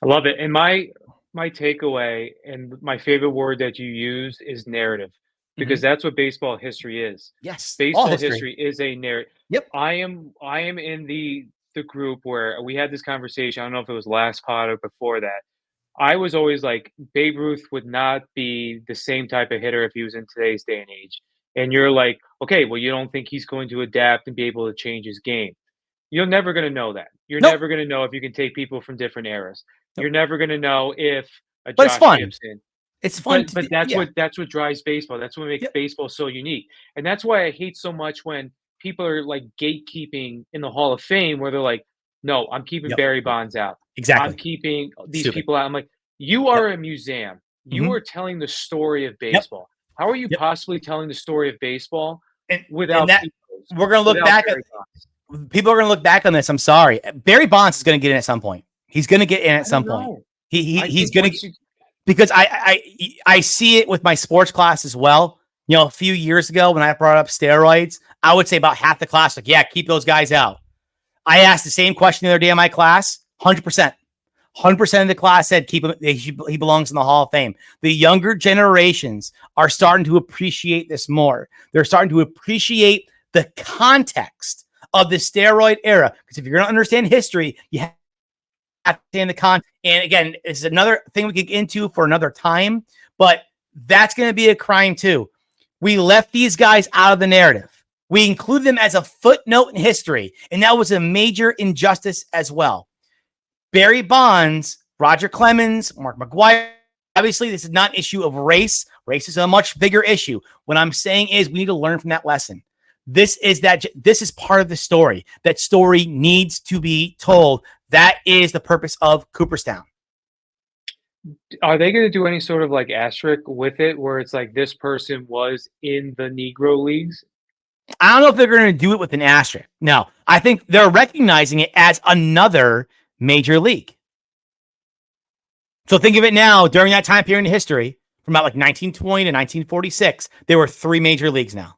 I love it. And my takeaway and my favorite word that you use is narrative, because that's what baseball history is. Yes. Baseball history is a narrative. Yep. I am in the group where we had this conversation. I don't know if it was last pod or before that. I was always like, Babe Ruth would not be the same type of hitter if he was in today's day and age. And you're like, okay, well, you don't think he's going to adapt and be able to change his game. You're never going to know that. You're never going to know if you can take people from different eras. You're never going to know if a Josh Gibson. It's fun. But that's what drives baseball. That's what makes baseball so unique. And that's why I hate so much when people are like gatekeeping in the Hall of Fame, where they're like, no, I'm keeping Barry Bonds out. Exactly. I'm keeping these people out. I'm like, you are a museum. You are telling the story of baseball. How are you possibly telling the story of baseball without that? We're going to look back at people are going to look back on this. I'm sorry. Barry Bonds is going to get in at some point. He's going to get in at some point. He's going to, because I see it with my sports class as well. You know, a few years ago when I brought up steroids, I would say about half the class, like, yeah, keep those guys out. I asked the same question the other day in my class, 100%. 100% of the class said keep him. He belongs in the Hall of Fame. The younger generations are starting to appreciate this more. They're starting to appreciate the context of the steroid era. Because if you're going to understand history, you have to understand the context. And again, it's another thing we could get into for another time, but that's going to be a crime too. We left these guys out of the narrative. We included them as a footnote in history, and that was a major injustice as well. Barry Bonds, Roger Clemens, Mark McGwire. Obviously, this is not an issue of race. Race is a much bigger issue. What I'm saying is we need to learn from that lesson. This is part of the story. That story needs to be told. That is the purpose of Cooperstown. Are they going to do any sort of like asterisk with it where it's like this person was in the Negro Leagues? I don't know if they're going to do it with an asterisk. No, I think they're recognizing it as another major league. So think of it now, during that time period in history, from about like 1920 to 1946, there were 3 major leagues now.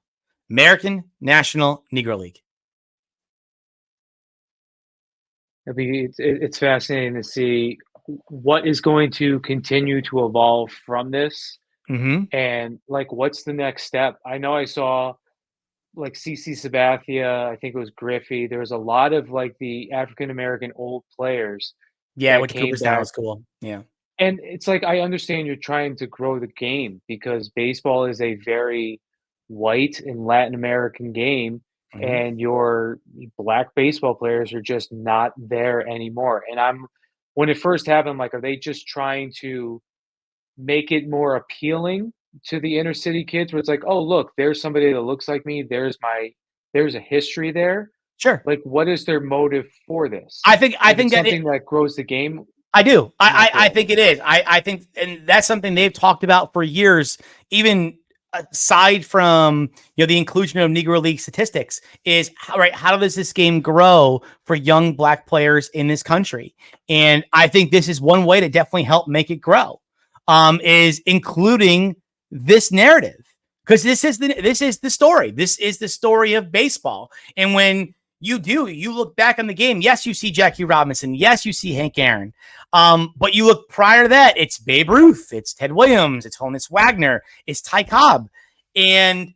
American, National, Negro League. I mean, it's fascinating to see what is going to continue to evolve from this. And like, what's the next step? I know I saw like CC Sabathia, I think it was Griffey. There was a lot of like the African-American old players. Yeah, which Cooperstown was cool. Yeah. And it's like, I understand you're trying to grow the game because baseball is a very white and Latin American game. And your black baseball players are just not there anymore. And when it first happened, I'm like, are they just trying to make it more appealing to the inner city kids where it's like, oh, look, there's somebody that looks like me. There's a history there. Sure. Like, what is their motive for this? I think that something that grows the game. I do. I think it is. I think, and that's something they've talked about for years, even aside from, the inclusion of Negro League statistics, is how does this game grow for young black players in this country? And I think this is one way to definitely help make it grow, is including this narrative, because this is the story. This is the story of baseball. And when you look back on the game, yes, you see Jackie Robinson, yes, you see Hank Aaron, but you look prior to that, it's Babe Ruth, it's Ted Williams, it's Honus Wagner, it's Ty Cobb. And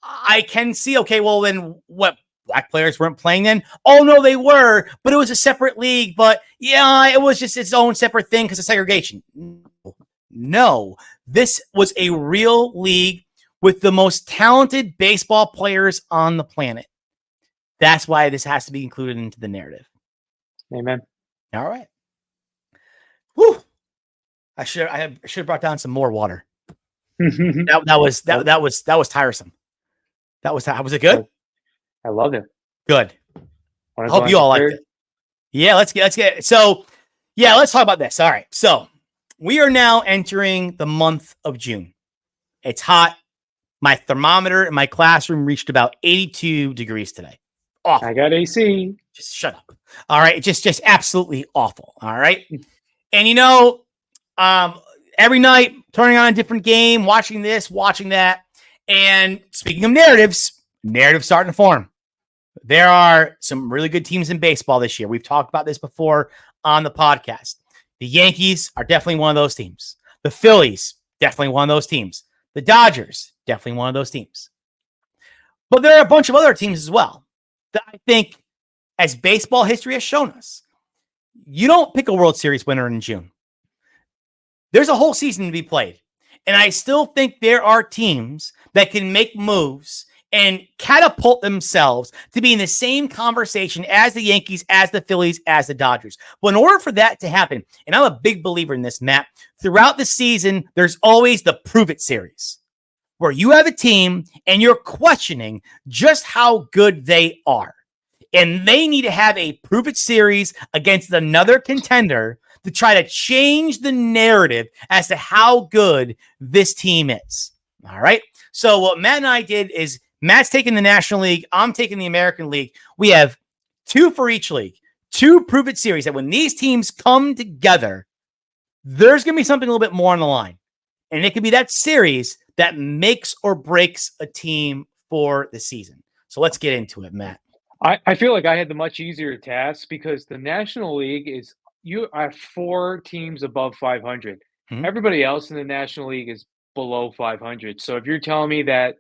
I can see, okay, well, then what? Black players weren't playing then? Oh, no, they were, but it was a separate league. But yeah, it was just its own separate thing because of segregation. No, this was a real league with the most talented baseball players on the planet. That's why this has to be included into the narrative. Amen. All right. Whew. I should have brought down some more water. that was tiresome. Was it good? I love it. Good. I hope you all liked it. Yeah, let's get it. So, yeah, let's talk about this. All right. So, we are now entering the month of June. It's hot. My thermometer in my classroom reached about 82 degrees today. Awful. I got AC. Just shut up. All right. Just absolutely awful. All right. And you know, every night turning on a different game, watching this, watching that. And speaking of narratives starting to form. There are some really good teams in baseball this year. We've talked about this before on the podcast. The Yankees are definitely one of those teams. The Phillies, definitely one of those teams. The Dodgers, definitely one of those teams. But there are a bunch of other teams as well that I think, as baseball history has shown us, you don't pick a World Series winner in June. There's a whole season to be played. And I still think there are teams that can make moves and catapult themselves to be in the same conversation as the Yankees, as the Phillies, as the Dodgers. But in order for that to happen, and I'm a big believer in this, Matt, throughout the season, there's always the Prove It series, where you have a team and you're questioning just how good they are. And they need to have a Prove It series against another contender to try to change the narrative as to how good this team is. All right. So what Matt and I did is Matt's taking the National League. I'm taking the American League. We have 2 for each league, 2 Prove It series that when these teams come together, there's going to be something a little bit more on the line. And it could be that series that makes or breaks a team for the season. So let's get into it, Matt. I feel like I had the much easier task because the National League is you have 4 teams above 500. Mhm. Everybody else in the National League is below 500. So if you're telling me that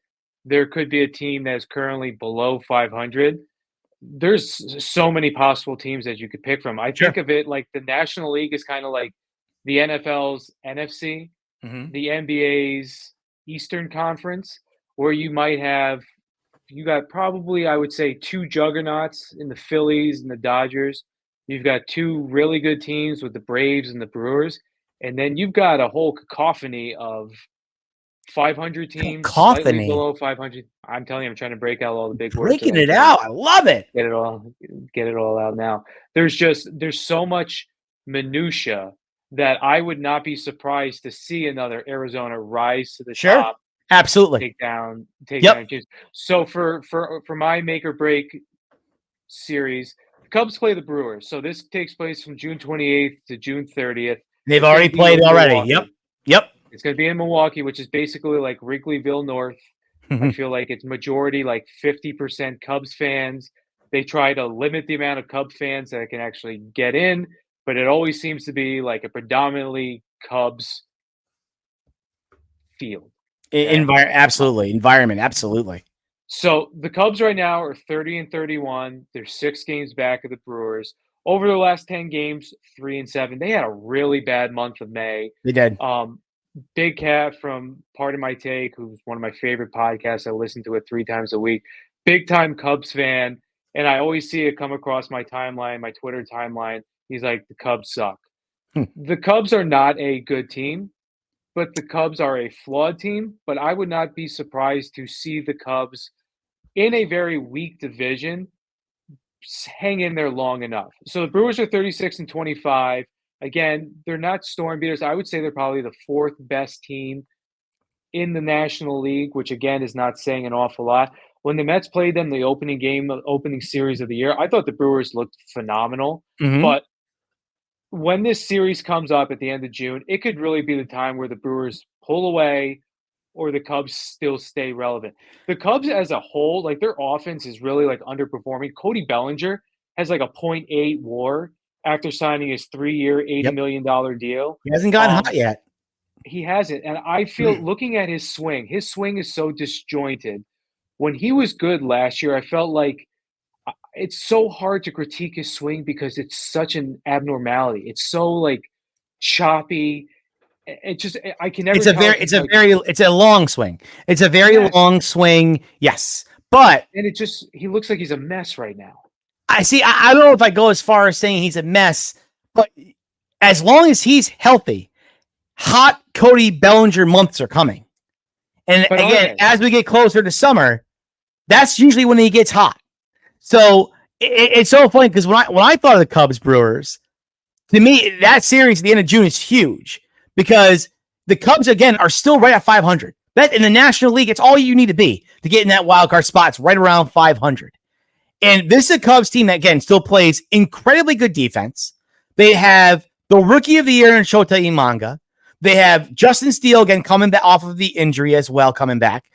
there could be a team that is currently below 500, there's so many possible teams that you could pick from. I Sure. think of it like the National League is kind of like the NFL's NFC, Mhm. the NBA's Eastern Conference, where you got probably, I would say, 2 juggernauts in the Phillies and the Dodgers. You've got 2 really good teams with the Braves and the Brewers, and then you've got a whole cacophony of 500 teams, slightly Cacophony. below 500. I'm telling you, I'm trying to break out all the big words. Breaking it out. I love it. Get it all out now. There's so much minutia that I would not be surprised to see another Arizona rise to the Sure. top, Absolutely. take down Yep. teams. So for my make or break series, the Cubs play the Brewers. So this takes place from June 28th to June 30th. They've It's gonna already be played in already. Milwaukee. Yep. It's going to be in Milwaukee, which is basically like Wrigleyville North. I feel like it's majority like 50% Cubs fans. They try to limit the amount of Cub fans that can actually get in, but it always seems to be like a predominantly Cubs field. Absolutely. Environment. Absolutely. So the Cubs right now are 30-31. They're 6 games back of the Brewers. Over the last 10 games, 3-7. They had a really bad month of May. They did. Big Cat from Part of My Take, who's one of my favorite podcasts. I listen to it 3 times a week. Big time Cubs fan, and I always see it come across my timeline, my Twitter timeline. He's like, the Cubs suck. The Cubs are not a good team, but the Cubs are a flawed team. But I would not be surprised to see the Cubs in a very weak division hang in there long enough. So the Brewers are 36-25. Again, they're not storm beaters. I would say they're probably the 4th best team in the National League, which again is not saying an awful lot. When the Mets played them the opening game, the opening series of the year, I thought the Brewers looked phenomenal. Mhm. But when this series comes up at the end of June, it could really be the time where the Brewers pull away or the Cubs still stay relevant. The Cubs as a whole, like their offense is really like underperforming. Cody Bellinger has like a .8 WAR after signing his 3-year, $80 Yep. million deal. He hasn't gotten hot yet. He hasn't, and I feel looking at his swing is so disjointed. When he was good last year, I felt like it's so hard to critique his swing because it's such an abnormality. It's so, like, choppy. It just I can never tell if he's, like it's a long swing. It's a very yes, long swing. Yes. But and he looks like he's a mess right now. I see. I don't know if I go as far as saying he's a mess, but as long as he's healthy, hot Cody Bellinger months are coming. And But again, as we get closer to summer, that's usually when he gets hot. So it's so funny because when I thought of the Cubs Brewers, to me, that series at the end of June is huge because the Cubs, again, are still right at 500. That in the National League, it's all you need to be to get in that wild card spot. It's right around 500. And this is a Cubs team that, again, still plays incredibly good defense. They have the rookie of the year in Shota Imanga. They have Justin Steele, again, coming back off of the injury as well, coming back.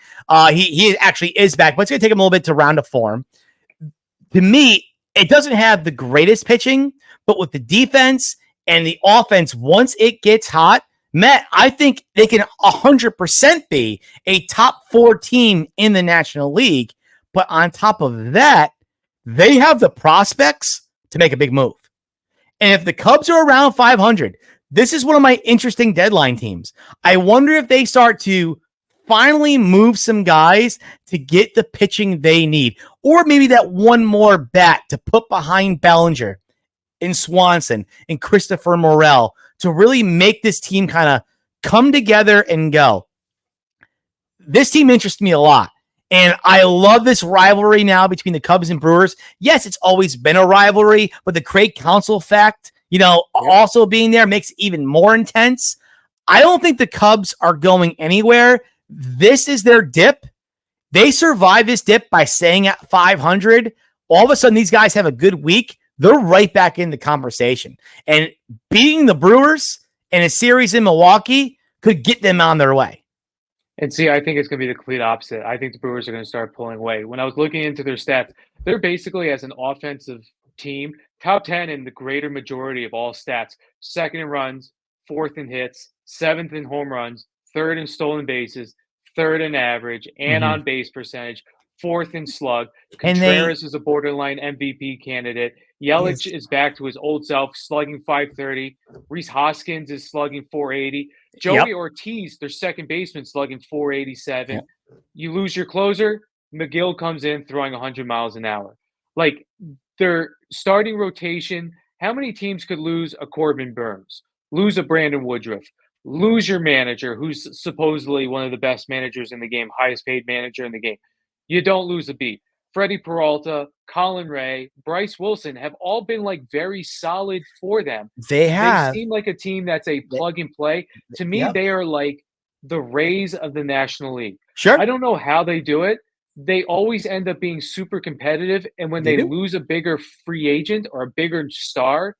He actually is back, but it's going to take him a little bit to round to form. To me, it doesn't have the greatest pitching, but with the defense and the offense, once it gets hot, Matt, I think they can 100% be a top 4 team in the National League. But on top of that, they have the prospects to make a big move. And if the Cubs are around 500, this is one of my interesting deadline teams. I wonder if they start to finally move some guys to get the pitching they need, or maybe that one more bat to put behind Bellinger and Swanson and Christopher Morel to really make this team kind of come together and go. This team interests me a lot. And I love this rivalry now between the Cubs and Brewers. Yes, it's always been a rivalry, but the Craig Counsell fact, also being there makes it even more intense. I don't think the Cubs are going anywhere. This is their dip. They survive this dip by staying at 500. All of a sudden, these guys have a good week. They're right back in the conversation. And beating the Brewers in a series in Milwaukee could get them on their way. And see, I think it's going to be the complete opposite. I think the Brewers are going to start pulling away. When I was looking into their stats, they're basically, as an offensive team, top 10 in the greater majority of all stats. Second in runs, fourth in hits, seventh in home runs, third in stolen bases, third in average and on base percentage, fourth in slug. Contreras is a borderline MVP candidate. Yelich is back to his old self, slugging 530. Rhys Hoskins is slugging 480. Joey Ortiz, their second baseman, slugging 487. You lose your closer, McGill comes in throwing 100 miles an hour. Like, their starting rotation, how many teams could lose a Corbin Burns, lose a Brandon Woodruff, lose your manager, who's supposedly one of the best managers in the game, highest paid manager in the game? You don't lose a beat. Freddie Peralta, Colin Ray, Bryce Wilson have all been, like, very solid for them. They seem like a team that's a plug and play. To me, they are like the Rays of the National League. Sure. I don't know how they do it. They always end up being super competitive, and when they lose a bigger free agent or a bigger star,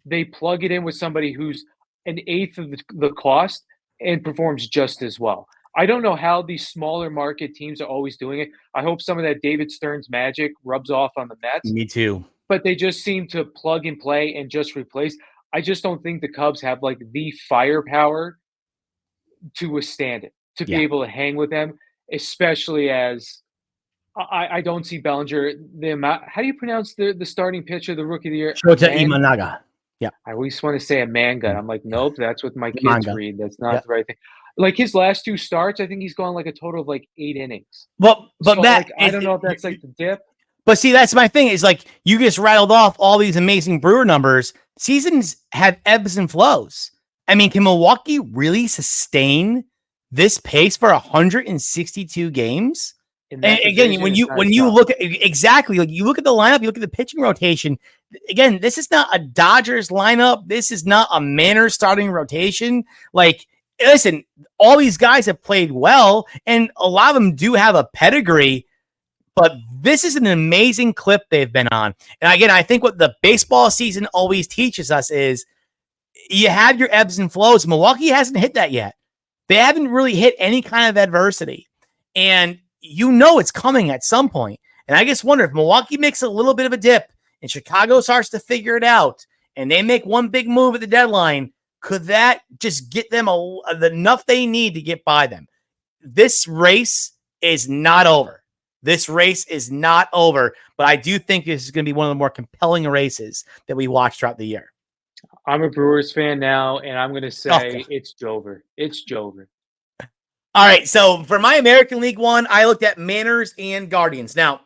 they plug it in with somebody who's an eighth of the cost and performs just as well. I don't know how these smaller market teams are always doing it. I hope some of that David Stearns magic rubs off on the Mets. Me too. But they just seem to plug and play and just replace. I just don't think the Cubs have, like, the firepower to withstand it, to be able to hang with them, especially as I don't see Bellinger. How do you pronounce the starting pitcher, the rookie of the year? Shota Imanaga. Yeah. I always want to say a man gun. I'm like, nope, that's what my kids read. That's not the right thing. Like, his last 2 starts, I think he's gone like a total of like 8 innings. But so, Matt, I don't know if that's like the dip. But see, that's my thing. Is like you just rattled off all these amazing Brewer numbers. Seasons have ebbs and flows. I mean, can Milwaukee really sustain this pace for 162 games? And again, when you look at exactly, like, you look at the lineup, you look at the pitching rotation. Again, this is not a Dodgers lineup. This is not a Manor starting rotation. Like, listen, all these guys have played well, and a lot of them do have a pedigree. But this is an amazing clip they've been on. And again, I think what the baseball season always teaches us is you have your ebbs and flows. Milwaukee hasn't hit that yet. They haven't really hit any kind of adversity. And it's coming at some point. And I just wonder if Milwaukee makes a little bit of a dip and Chicago starts to figure it out and they make one big move at the deadline, Could that just get them enough they need to get by them? This race is not over. This race is not over, but I do think this is going to be one of the more compelling races that we watch throughout the year. I'm a Brewers fan now, and I'm going to Oh, say it's Jover. It's Jover. all right, so for my American League one, I looked at Mariners and Guardians. Now,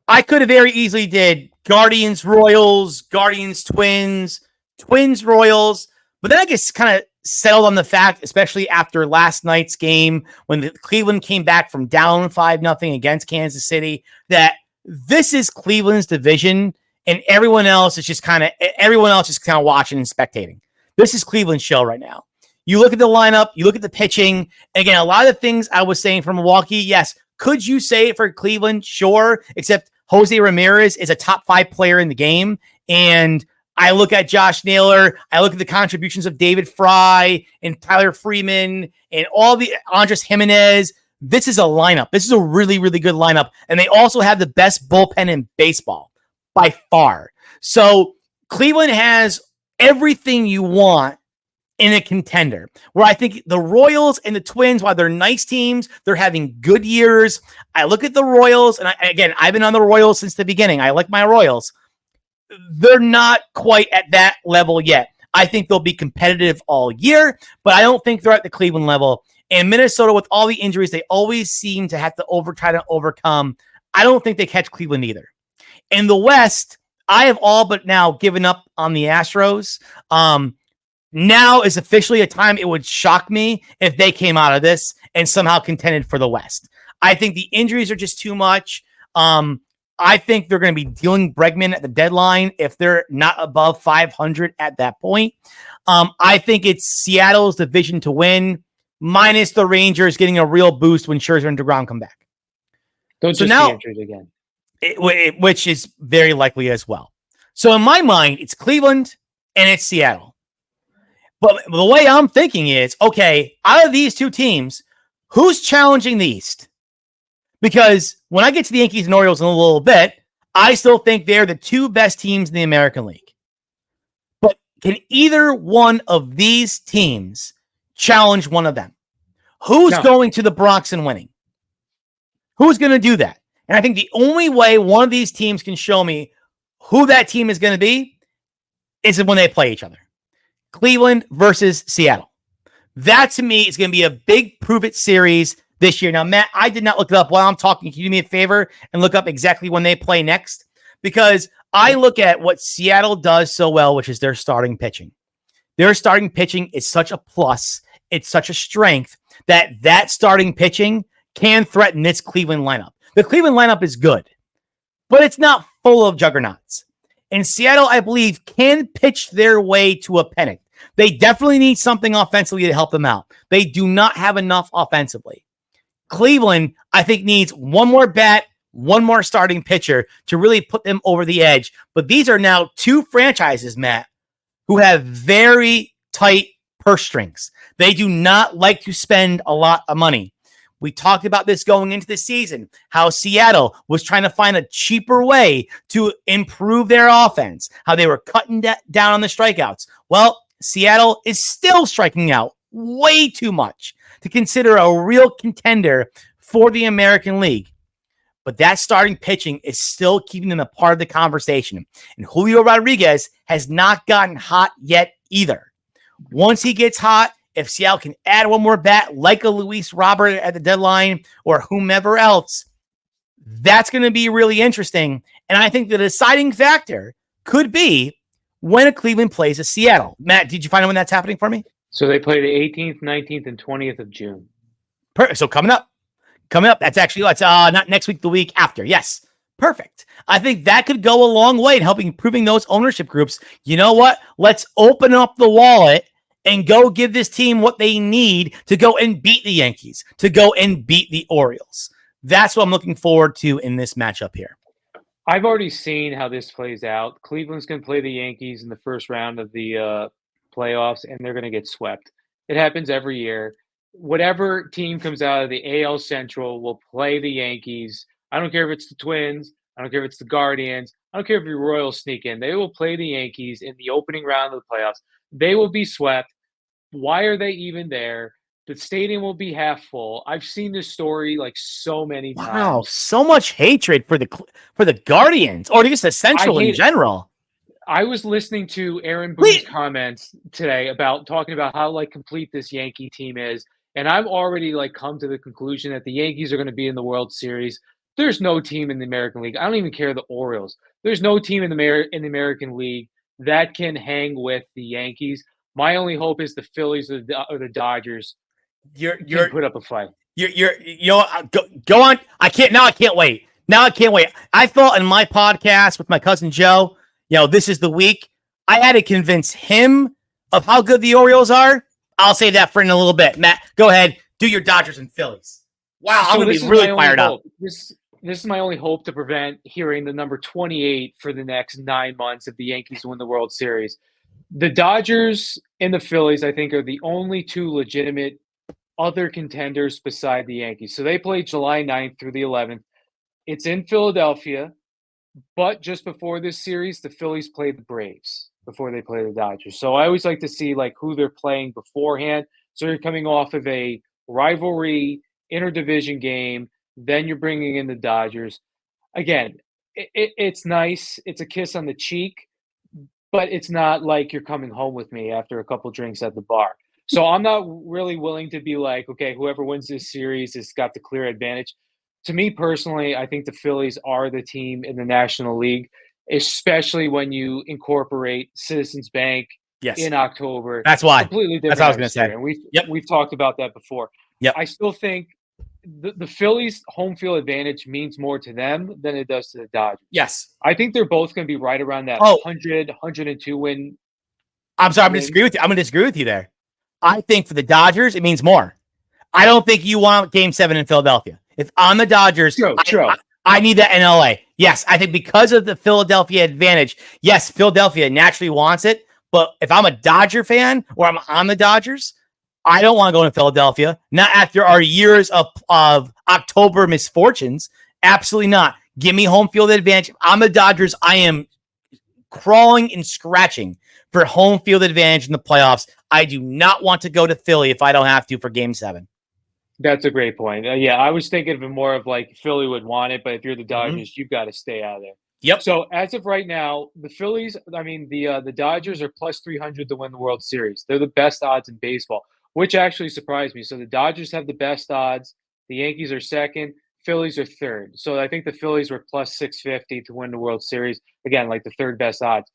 I could have very easily did Guardians Royals, Guardians Twins, Twins Royals, but then I just kind of settled on the fact, especially after last night's game when Cleveland came back from down 5-0 against Kansas City, that this is Cleveland's division and everyone else is just kind of watching and spectating. This is Cleveland's show right now. You look at the lineup, you look at the pitching. Again, a lot of the things I was saying from Milwaukee, yes. Could you say it for Cleveland? Sure, except Jose Ramirez is a top 5 player in the game. And I look at Josh Naylor. I look at the contributions of David Fry and Tyler Freeman and all the Andres Jimenez. This is a lineup. This is a really, really good lineup. And they also have the best bullpen in baseball by far. So Cleveland has everything you want in a contender, where I think the Royals and the Twins, while they're nice teams, they're having good years. I look at the Royals, and I've been on the Royals since the beginning. I like my Royals. They're not quite at that level yet. I think they'll be competitive all year, but I don't think they're at the Cleveland level. And Minnesota, with all the injuries, they always seem to have to try to overcome. I don't think they catch Cleveland either. In the West, I have all but now given up on the Astros. Now is officially a time it would shock me if they came out of this and somehow contended for the West. I think the injuries are just too much. I think they're going to be dealing Bregman at the deadline if they're not above 500 at that point. I think it's Seattle's division to win, minus the Rangers getting a real boost when Scherzer and DeGrom come back. Don't so just now, be injured again. Which is very likely as well. So in my mind, it's Cleveland and it's Seattle. But the way I'm thinking is, okay, out of these two teams, who's challenging the East? Because when I get to the Yankees and Orioles in a little bit, I still think they're the two best teams in the American League. But can either one of these teams challenge one of them? Who's going to the Bronx and winning? Who's going to do that? And I think the only way one of these teams can show me who that team is going to be is when they play each other. Cleveland versus Seattle. That to me is going to be a big prove-it series this year. Now, Matt, I did not look it up while I'm talking. Can you do me a favor and look up exactly when they play next? Because I look at what Seattle does so well, which is their starting pitching. Their starting pitching is such a plus. It's such a strength that starting pitching can threaten this Cleveland lineup. The Cleveland lineup is good, but it's not full of juggernauts. And Seattle, I believe, can pitch their way to a pennant. They definitely need something offensively to help them out. They do not have enough offensively. Cleveland, I think, needs one more bat, one more starting pitcher to really put them over the edge. But these are now two franchises, Matt, who have very tight purse strings. They do not like to spend a lot of money. We talked about this going into the season, how Seattle was trying to find a cheaper way to improve their offense, how they were cutting down on the strikeouts. Well, Seattle is still striking out way too much to consider a real contender for the American League. But that starting pitching is still keeping them a part of the conversation. And Julio Rodriguez has not gotten hot yet either. Once he gets hot, if Seattle can add one more bat like a Luis Robert at the deadline or whomever else, that's going to be really interesting. And I think the deciding factor could be when Cleveland plays a Seattle. Matt, did you find out when that's happening for me? So they play the 18th, 19th, and 20th of June. Perfect. So coming up. That's actually not next week, the week after. Yes. Perfect. I think that could go a long way in helping improving those ownership groups. You know what? Let's open up the wallet and go give this team what they need to go and beat the Yankees, to go and beat the Orioles. That's what I'm looking forward to in this matchup here. I've already seen how this plays out. Cleveland's going to play the Yankees in the first round of the playoffs, and they're going to get swept. It happens every year. Whatever team comes out of the AL Central will play the Yankees. I don't care if it's the Twins. I don't care if it's the Guardians. I don't care if the Royals sneak in. They will play the Yankees in the opening round of the playoffs. They will be swept. Why are they even there? The stadium will be half full. I've seen this story like so many Wow, times. so much hatred for the Guardians or just the I Central in hate it. general. I was listening to Aaron Boone's Wait, comments today about talking about how like complete this Yankee team is, and I've already like come to the conclusion that the Yankees are going to be in the World Series. There's no team in the American League. I don't even care the Orioles. There's no team in the American League that can hang with the Yankees. My only hope is the Phillies or the Dodgers you're can you're put up a fight. you know go on. I can't wait. Now I can't wait. I thought in my podcast with my cousin Joe, this is the week. I had to convince him of how good the Orioles are. I'll say that for in a little bit. Matt, go ahead. Do your Dodgers and Phillies. Wow, I'm So gonna this be is my really only fired up. hope. This is my only hope to prevent hearing the number 28 for the next 9 months if the Yankees win the World Series. The Dodgers and the Phillies, I think, are the only two legitimate other contenders beside the Yankees. So they play July 9th through the 11th. It's in Philadelphia, but just before this series, the Phillies play the Braves before they play the Dodgers. So I always like to see like who they're playing beforehand. So you're coming off of a rivalry interdivision game, then you're bringing in the Dodgers. Again, it's nice. It's a kiss on the cheek, but it's not like you're coming home with me after a couple drinks at the bar. So I'm not really willing to be like, okay, whoever wins this series has got the clear advantage. To me personally, I think the Phillies are the team in the National League, especially when you incorporate Citizens Bank Yes, in October. that's why. Completely That's what different I was gonna say. atmosphere, and we've Yep, we've talked about that before. yep. I still think the Phillies' home field advantage means more to them than it does to the Dodgers. Yes. I think they're both going to be right around that Oh, 100, 102 I'm sorry. I'm gonna wins. disagree with you. I'm gonna disagree with you there. I think for the Dodgers, it means more. I don't think you want Game 7 in Philadelphia. If I'm the Dodgers, True, I, true. I need that in LA. Yes, I think because of the Philadelphia advantage, yes, Philadelphia naturally wants it. But if I'm a Dodger fan or I'm on the Dodgers, I don't want to go to Philadelphia. Not after our years of October misfortunes. Absolutely not. Give me home field advantage. If I'm the Dodgers. I am crawling and scratching for home field advantage in the playoffs. I do not want to go to Philly if I don't have to for Game 7. That's a great point. Yeah, I was thinking of it more of like Philly would want it, but if you're the Mm-hmm. Dodgers, you've got to stay out of there. Yep. So as of right now, the Phillies, I mean the Dodgers are plus 300 to win the World Series. They're the best odds in baseball, which actually surprised me. So the Dodgers have the best odds. The Yankees are second. Phillies are third. So I think the Phillies were plus 650 to win the World Series. Again, like the third best odds.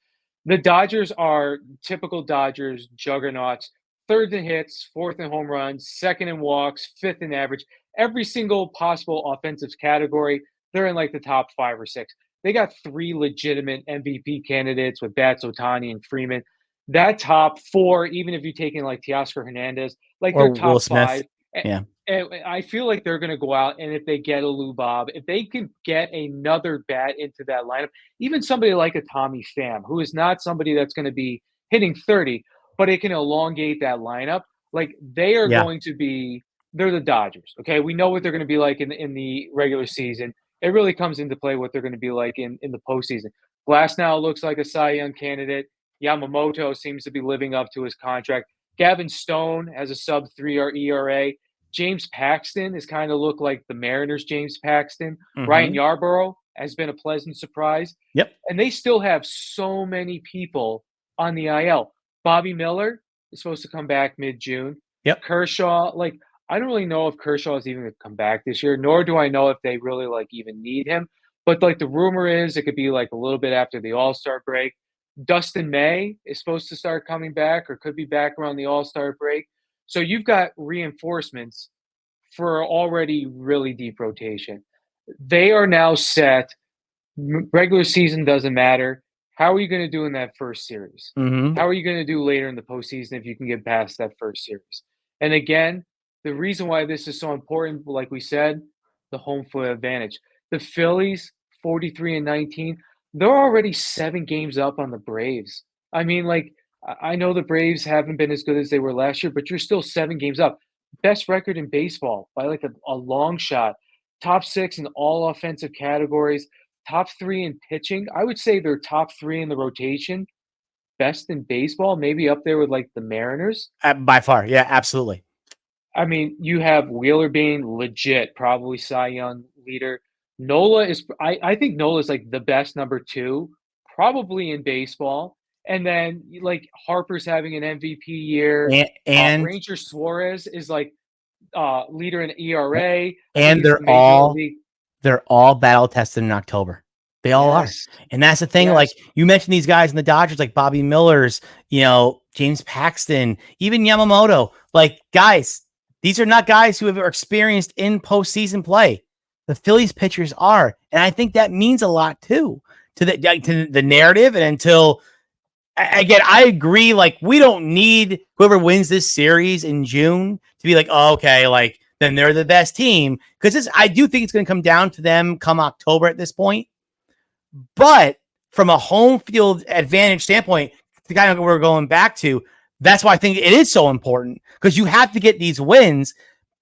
The Dodgers are typical Dodgers juggernauts. Third in hits, fourth in home runs, second in walks, fifth in average. Every single possible offensive category, they're in like the top 5 or 6. They got 3 legitimate MVP candidates with Bats, Otani, and Freeman. That top 4, even if you take in like Teoscar Hernandez, like Or they're Will top Smith. 5. Yeah. And I feel like they're going to go out, and if they get a Lou Bob, if they can get another bat into that lineup, even somebody like a Tommy Pham, who is not somebody that's going to be hitting 30, but it can elongate that lineup. Like they are Yeah. going to be, they're the Dodgers. Okay, we know what they're going to be like in the regular season. It really comes into play what they're going to be like in the postseason. Glass now looks like a Cy Young candidate. Yamamoto seems to be living up to his contract. Gavin Stone has a sub 3 ERA. James Paxton has kind of looked like the Mariners' James Paxton. Ryan Mm-hmm. Yarbrough has been a pleasant surprise. Yep. And they still have so many people on the IL. Bobby Miller is supposed to come back mid-June. Yep. Kershaw, like, I don't really know if Kershaw is even going to come back this year, nor do I know if they really, like, even need him. But, like, the rumor is it could be, like, a little bit after the All-Star break. Dustin May is supposed to start coming back or could be back around the All-Star break. So you've got reinforcements for already really deep rotation. They are now set. Regular season doesn't matter. How are you going to do in that first series? Mm-hmm. How are you going to do later in the postseason if you can get past that first series? And again, the reason why this is so important, like we said, the home field advantage. The Phillies, 43-19, they're already 7 games up on the Braves. I mean, like, I know the Braves haven't been as good as they were last year, but you're still 7 games up. Best record in baseball by like a long shot. Top 6 in all offensive categories. top 3 in pitching, I would say they're top 3 in the rotation, best in baseball, maybe up there with, like, the Mariners. By far. Yeah, absolutely. I mean, you have Wheeler being legit, probably Cy Young leader. Nola is I think Nola's, like, the best number 2, probably in baseball, and then, like, Harper's having an MVP year. And Ranger Suarez is, like, leader in ERA. I think and it's the major league. they're all battle tested in October. They all are. Yes, And that's the thing. Like yes. you mentioned these guys in the Dodgers, like Bobby Miller's, James Paxton, even Yamamoto. Like, guys, these are not guys who have experienced in postseason play. The Phillies pitchers are. And I think that means a lot too to the narrative. And until again, I agree. Like, we don't need whoever wins this series in June to be like, oh, okay, like then they're the best team. Because I do think it's going to come down to them come October at this point. But from a home field advantage standpoint, the kind of we're going back to, that's why I think it is so important because you have to get these wins.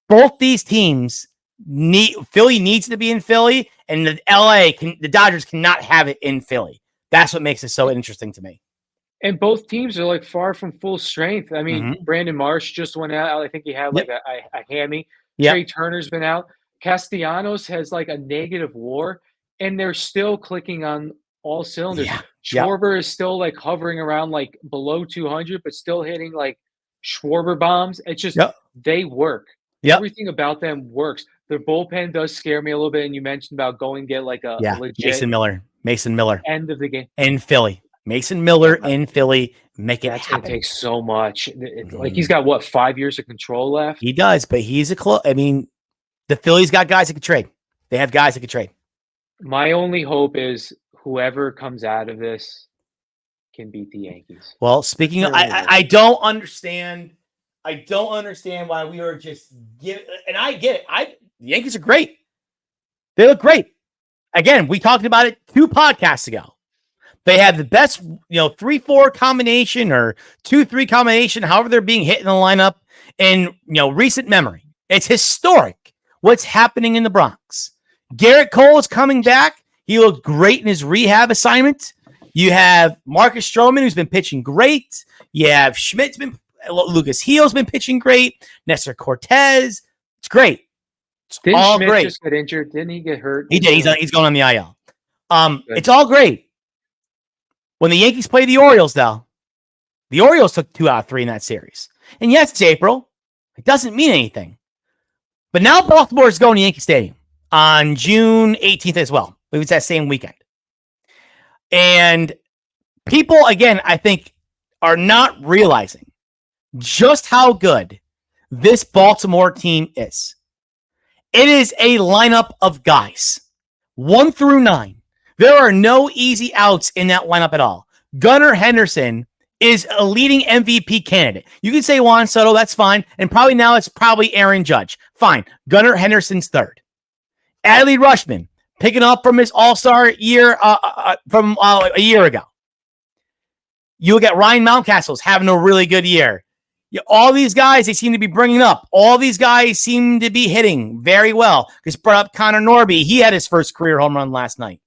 Both these teams Philly needs to be in Philly, and the Dodgers cannot have it in Philly. That's what makes it so interesting to me. And both teams are, like, far from full strength. I mean, Brandon Marsh just went out. I think he had, like, a hammy. Yep. Trey Turner's been out. Castellanos has, like, a negative WAR, and they're still clicking on all cylinders. Yeah. Schwarber is still, like, hovering around, like, below 200, but still hitting, like, Schwarber bombs. It's just they work. Everything about them works. Their bullpen does scare me a little bit, and you mentioned about going and get, like, a legit Mason Miller. End of the game. In Philly. Mason Miller in Philly, make it That's happen. Gonna take so much. Like he's got what 5 years of control left. He does, but he's I mean, the Phillies got guys that could trade. They have guys that could trade. My only hope is whoever comes out of this can beat the Yankees. Well, speaking of, I don't understand. I don't understand why we are just giving. And I get it. The Yankees are great. They look great. Again, we talked about it 2 podcasts ago. They have the best, 3-4 combination or 2-3 combination, however they're being hit in the lineup in, recent memory. It's historic what's happening in the Bronx. Garrett Cole is coming back. He looked great in his rehab assignment. You have Marcus Stroman, who's been pitching great. You have Lucas Heal's been pitching great. Nestor Cortez. It's great. Didn't all Schmidt great. Just get injured? Didn't he get hurt? He did. He's going on the IL. It's all great. When the Yankees play the Orioles, though, the Orioles took 2 out of 3 in that series. And yes, it's April. It doesn't mean anything. But now Baltimore is going to Yankee Stadium on June 18th as well. I believe it's that same weekend. And people, again, I think, are not realizing just how good this Baltimore team is. It is a lineup of guys, 1 through 9. There are no easy outs in that lineup at all. Gunnar Henderson is a leading MVP candidate. You can say Juan Soto, that's fine. And probably now it's probably Aaron Judge. Fine. Gunnar Henderson's 3rd. Adley Rutschman, picking up from his all-star year from a year ago. You'll get Ryan Mountcastle's having a really good year. All these guys, they seem to be bringing up. All these guys seem to be hitting very well. Just brought up Connor Norby. He had his first career home run last night.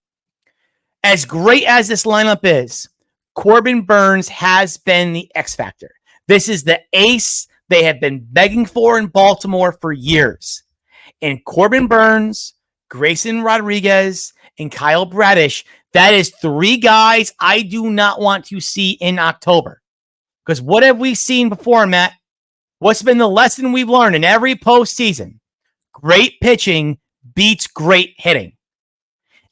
As great as this lineup is, Corbin Burnes has been the X factor. This is the ace they have been begging for in Baltimore for years. And Corbin Burnes, Grayson Rodriguez, and Kyle Bradish, that is 3 guys I do not want to see in October. Because what have we seen before, Matt? What's been the lesson we've learned in every postseason? Great pitching beats great hitting.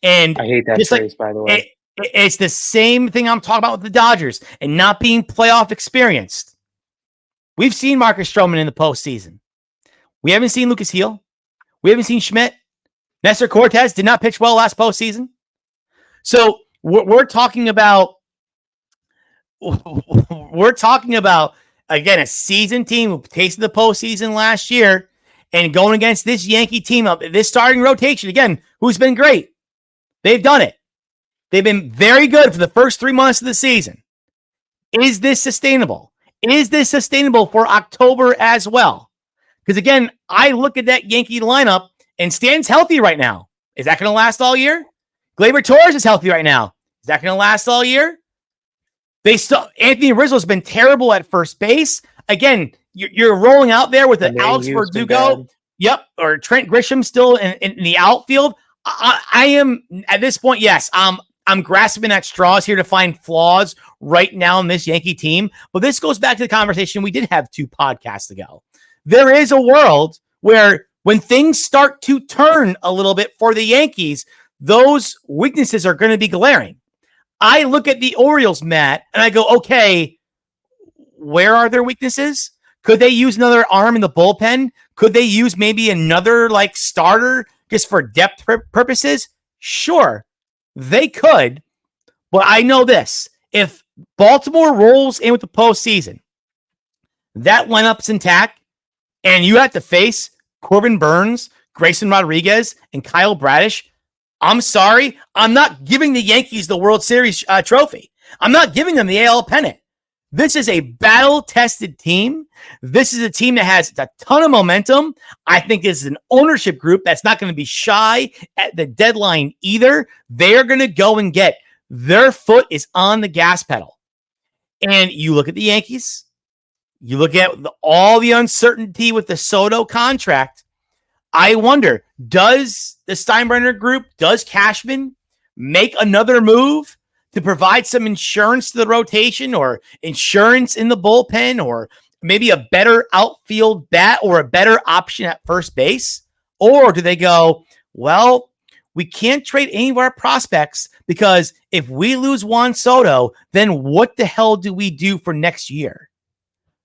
And I hate that phrase, by the way. It's the same thing I'm talking about with the Dodgers and not being playoff experienced. We've seen Marcus Stroman in the postseason. We haven't seen Lucas Heal. We haven't seen Schmidt. Nestor Cortez did not pitch well last postseason. So we're talking about again, a seasoned team who tasted the postseason last year and going against this Yankee team, this starting rotation, again, who's been great. They've done it. They've been very good for the first 3 months of the season. Is this sustainable? Is this sustainable for October as well? Because again, I look at that Yankee lineup and Stan's healthy right now. Is that going to last all year? Gleyber Torres is healthy right now. Is that going to last all year? Anthony Rizzo's been terrible at first base. Again, you're rolling out there with an Alex Verdugo. Yep. Or Trent Grisham still in the outfield. I am at this point. Yes. I'm grasping at straws here to find flaws right now in this Yankee team. But this goes back to the conversation we did have 2 podcasts ago. There is a world where when things start to turn a little bit for the Yankees, those weaknesses are going to be glaring. I look at the Orioles, Matt, and I go, okay, where are their weaknesses? Could they use another arm in the bullpen? Could they use maybe another starter just for depth purposes? Sure, they could. But I know this. If Baltimore rolls in with the postseason, that lineup's intact, and you have to face Corbin Burns, Grayson Rodriguez, and Kyle Bradish, I'm sorry. I'm not giving the Yankees the World Series trophy. I'm not giving them the AL pennant. This is a battle-tested team. This is a team that has a ton of momentum. I think this is an ownership group that's not going to be shy at the deadline either. They're going to go and get their foot is on the gas pedal. And you look at the Yankees. You look at all the uncertainty with the Soto contract. I wonder, does the Steinbrenner group, does Cashman make another move to provide some insurance to the rotation or insurance in the bullpen or maybe a better outfield bat or a better option at first base? Or do they go, well, we can't trade any of our prospects because if we lose Juan Soto, then what the hell do we do for next year?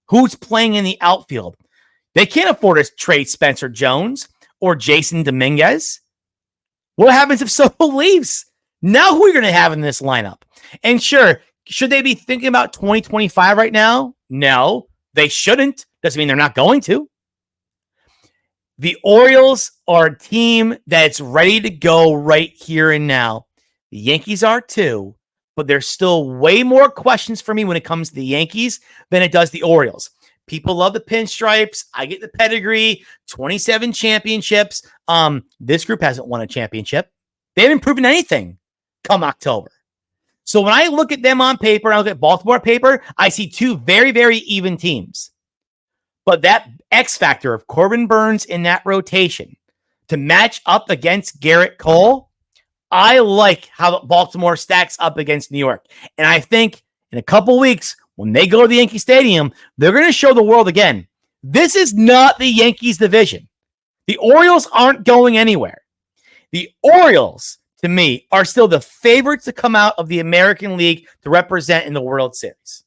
Who's playing in the outfield? They can't afford to trade Spencer Jones or Jason Dominguez. What happens if Soto leaves? Now who are you going to have in this lineup? And sure, should they be thinking about 2025 right now? No, they shouldn't. Doesn't mean they're not going to. The Orioles are a team that's ready to go right here and now. The Yankees are too, but there's still way more questions for me when it comes to the Yankees than it does the Orioles. People love the pinstripes. I get the pedigree, 27 championships. This group hasn't won a championship. They haven't proven anything come October. So when I look at them on paper, I look at Baltimore paper, I see 2 very, very even teams. But that X factor of Corbin Burns in that rotation to match up against Garrett Cole, I like how Baltimore stacks up against New York. And I think in a couple weeks, when they go to the Yankee Stadium, they're going to show the world again. This is not the Yankees division. The Orioles aren't going anywhere. The Orioles, to me, are still the favorites to come out of the American League to represent in the World Series.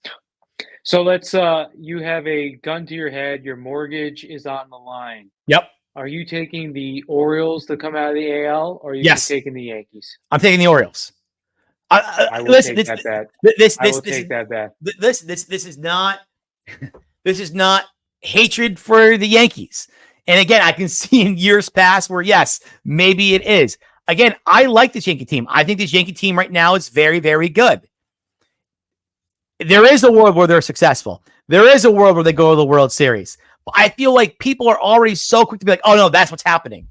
So let's, you have a gun to your head. Your mortgage is on the line. Yep. Are you taking the Orioles to come out of the AL, or are you taking the Yankees? I'm taking the Orioles. I will take that bet. I will take that bet. This is not hatred for the Yankees. And again, I can see in years past where, yes, maybe it is. Again, I like this Yankee team. I think this Yankee team right now is very, very good. There is a world where they're successful. There is a world where they go to the World Series. But I feel like people are already so quick to be like, oh, no, that's what's happening.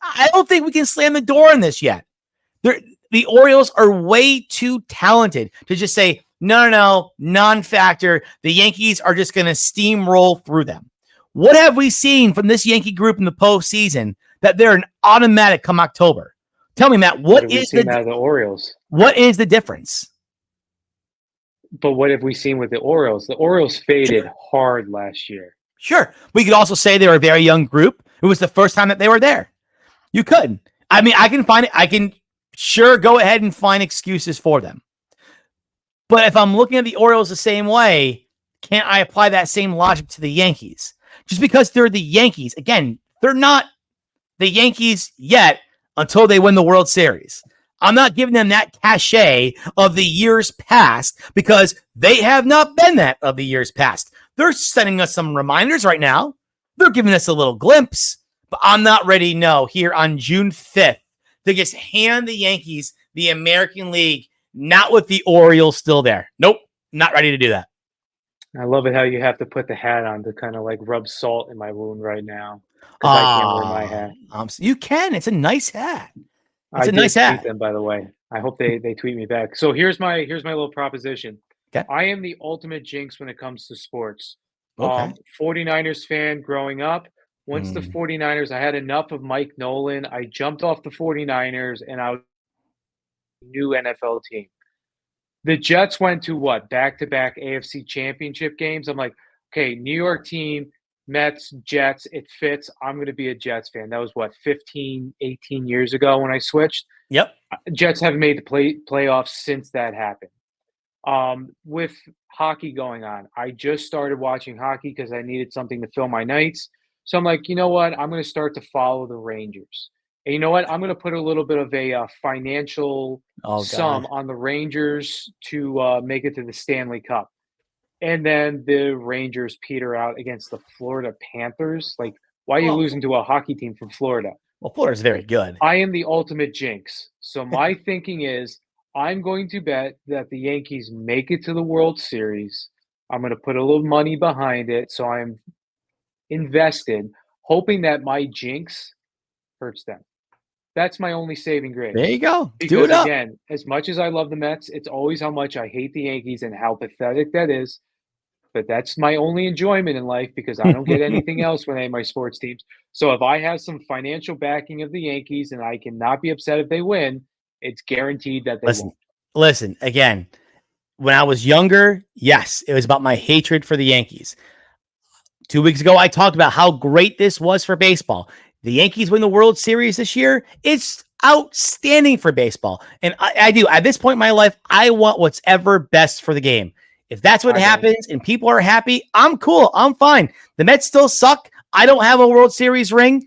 I don't think we can slam the door on this yet. The Orioles are way too talented to just say, no, non-factor. The Yankees are just going to steamroll through them. What have we seen from this Yankee group in the postseason that they're an automatic come October? Tell me, Matt, what is the Orioles? What is the difference? But what have we seen with the Orioles? The Orioles faded hard last year. Sure. We could also say they were a very young group. It was the first time that they were there. You could. I mean, I can find it. I can sure go ahead and find excuses for them. But if I'm looking at the Orioles the same way, can't I apply that same logic to the Yankees? Just because they're the Yankees. Again, they're not the Yankees yet until they win the World Series. I'm not giving them that cachet of the years past because they have not been that of the years past. They're sending us some reminders right now. They're giving us a little glimpse, but I'm not ready, here on June 5th to just hand the Yankees the American League, not with the Orioles still there. Nope, not ready to do that. I love it how you have to put the hat on to kind of like rub salt in my wound right now because I can't wear my hat. You can. It's a nice hat. It's I a nice did tweet hat. them, by the way. I hope they tweet me back. So here's my little proposition. Okay. I am the ultimate jinx when it comes to sports. Okay. 49ers fan growing up. Once the Hmm. 49ers, I had enough of Mike Nolan. I jumped off the 49ers and I was a new NFL team. The Jets went to what? Back-to-back AFC championship games. I'm like, okay, New York team, Mets, Jets, it fits. I'm going to be a Jets fan. That was what, 15, 18 years ago when I switched. Yep. Jets haven't made the playoffs since that happened. With hockey going on, I just started watching hockey because I needed something to fill my nights. So I'm like, you know what? I'm going to start to follow the Rangers. And you know what? I'm going to put a little bit of a financial Oh sum God. on the Rangers to make it to the Stanley Cup. And then the Rangers peter out against the Florida Panthers. Like, why are you Well, losing to a hockey team from Florida? Florida's very good. I am the ultimate jinx. So my thinking is I'm going to bet that the Yankees make it to the World Series. I'm going to put a little money behind it. So I'm invested, hoping that my jinx hurts them. That's my only saving There grace. you go. Do Because it up. again, as much as I love the Mets, it's always how much I hate the Yankees and how pathetic that is. But that's my only enjoyment in life because I don't get anything else with any of my sports teams. So if I have some financial backing of the Yankees and I cannot be upset if they win, it's guaranteed that they Listen, won't. listen again. When I was younger, yes, it was about my hatred for the Yankees. 2 weeks ago, I talked about how great this was for baseball. The Yankees win the World Series this year. It's outstanding for baseball. And I do. At this point in my life, I want what's ever best for the game. If that's what I bet. happens and people are happy, I'm cool. I'm fine. The Mets still suck. I don't have a World Series ring.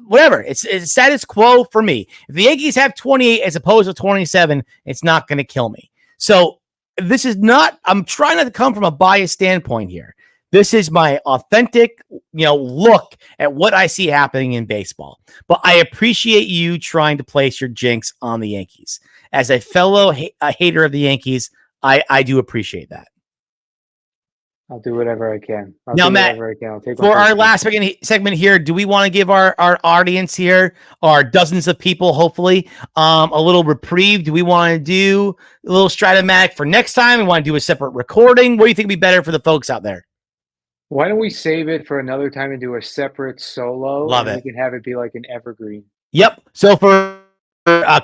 Whatever. It's status quo for me. If the Yankees have 28 as opposed to 27, it's not going to kill me. So this is not, I'm trying not to come from a biased standpoint here. This is my authentic, look at what I see happening in baseball. But I appreciate you trying to place your jinx on the Yankees. As a fellow hater of the Yankees, I do appreciate that. I'll do whatever I can. Now, Matt, I'll take for our last segment here, do we want to give our audience here, our dozens of people, hopefully, a little reprieve? Do we want to do a little Stratomatic for next time? We want to do a separate recording? What do you think would be better for the folks out there? Why don't we save it for another time and do a separate solo? Love and it. We can have it be like an evergreen. Yep. So for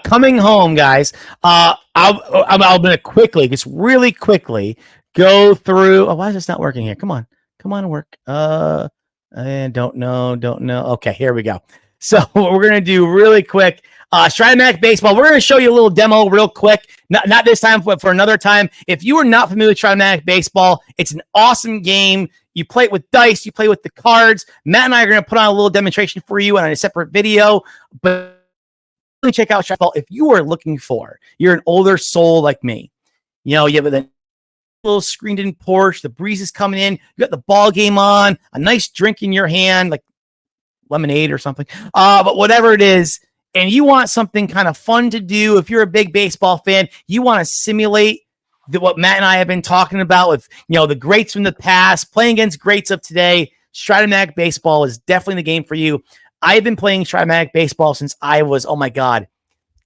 coming home, guys, I'm going to quickly, just really quickly, go through. Oh, why is this not working here? Come on and work. And don't know. Okay, here we go. So what we're gonna do really quick. Stratomatic Baseball. We're gonna show you a little demo real quick. Not this time, but for another time. If you are not familiar with Stratomatic Baseball, it's an awesome game. You play it with dice. You play with the cards. Matt and I are gonna put on a little demonstration for you on a separate video, but really check out Stratomatic. If you are looking for, you're an older soul like me. You have a little screened in porch, the breeze is coming in, you got the ball game on, a nice drink in your hand, like lemonade or something. But whatever it is, and you want something kind of fun to do, if you're a big baseball fan, you want to simulate what Matt and I have been talking about with, the greats from the past, playing against greats of today. Stratomatic Baseball is definitely the game for you. I've been playing Stratomatic Baseball since I was,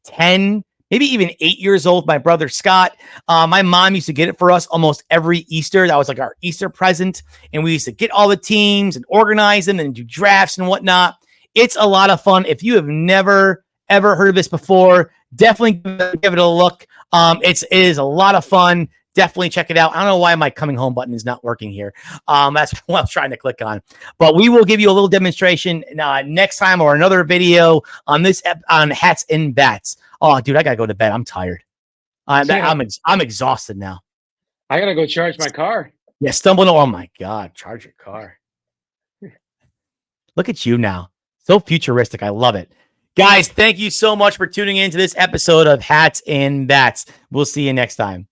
10, maybe even 8 years old. My brother Scott, my mom used to get it for us almost every Easter. That was like our Easter present. And we used to get all the teams and organize them and do drafts and whatnot. It's a lot of fun. If you have never, ever heard of this before, definitely give it a look. It is a lot of fun. Definitely check it out. I don't know why my coming home button is not working here. That's what I was trying to click on. But we will give you a little demonstration next time or another video on this on Hats and Bats. Oh, dude, I gotta go to bed. I'm tired. I'm exhausted now. I gotta go charge my car. Yeah, stumbling. Oh my God, charge your car. Look at you now. So futuristic. I love it. Guys, thank you so much for tuning in to this episode of Hats and Bats. We'll see you next time.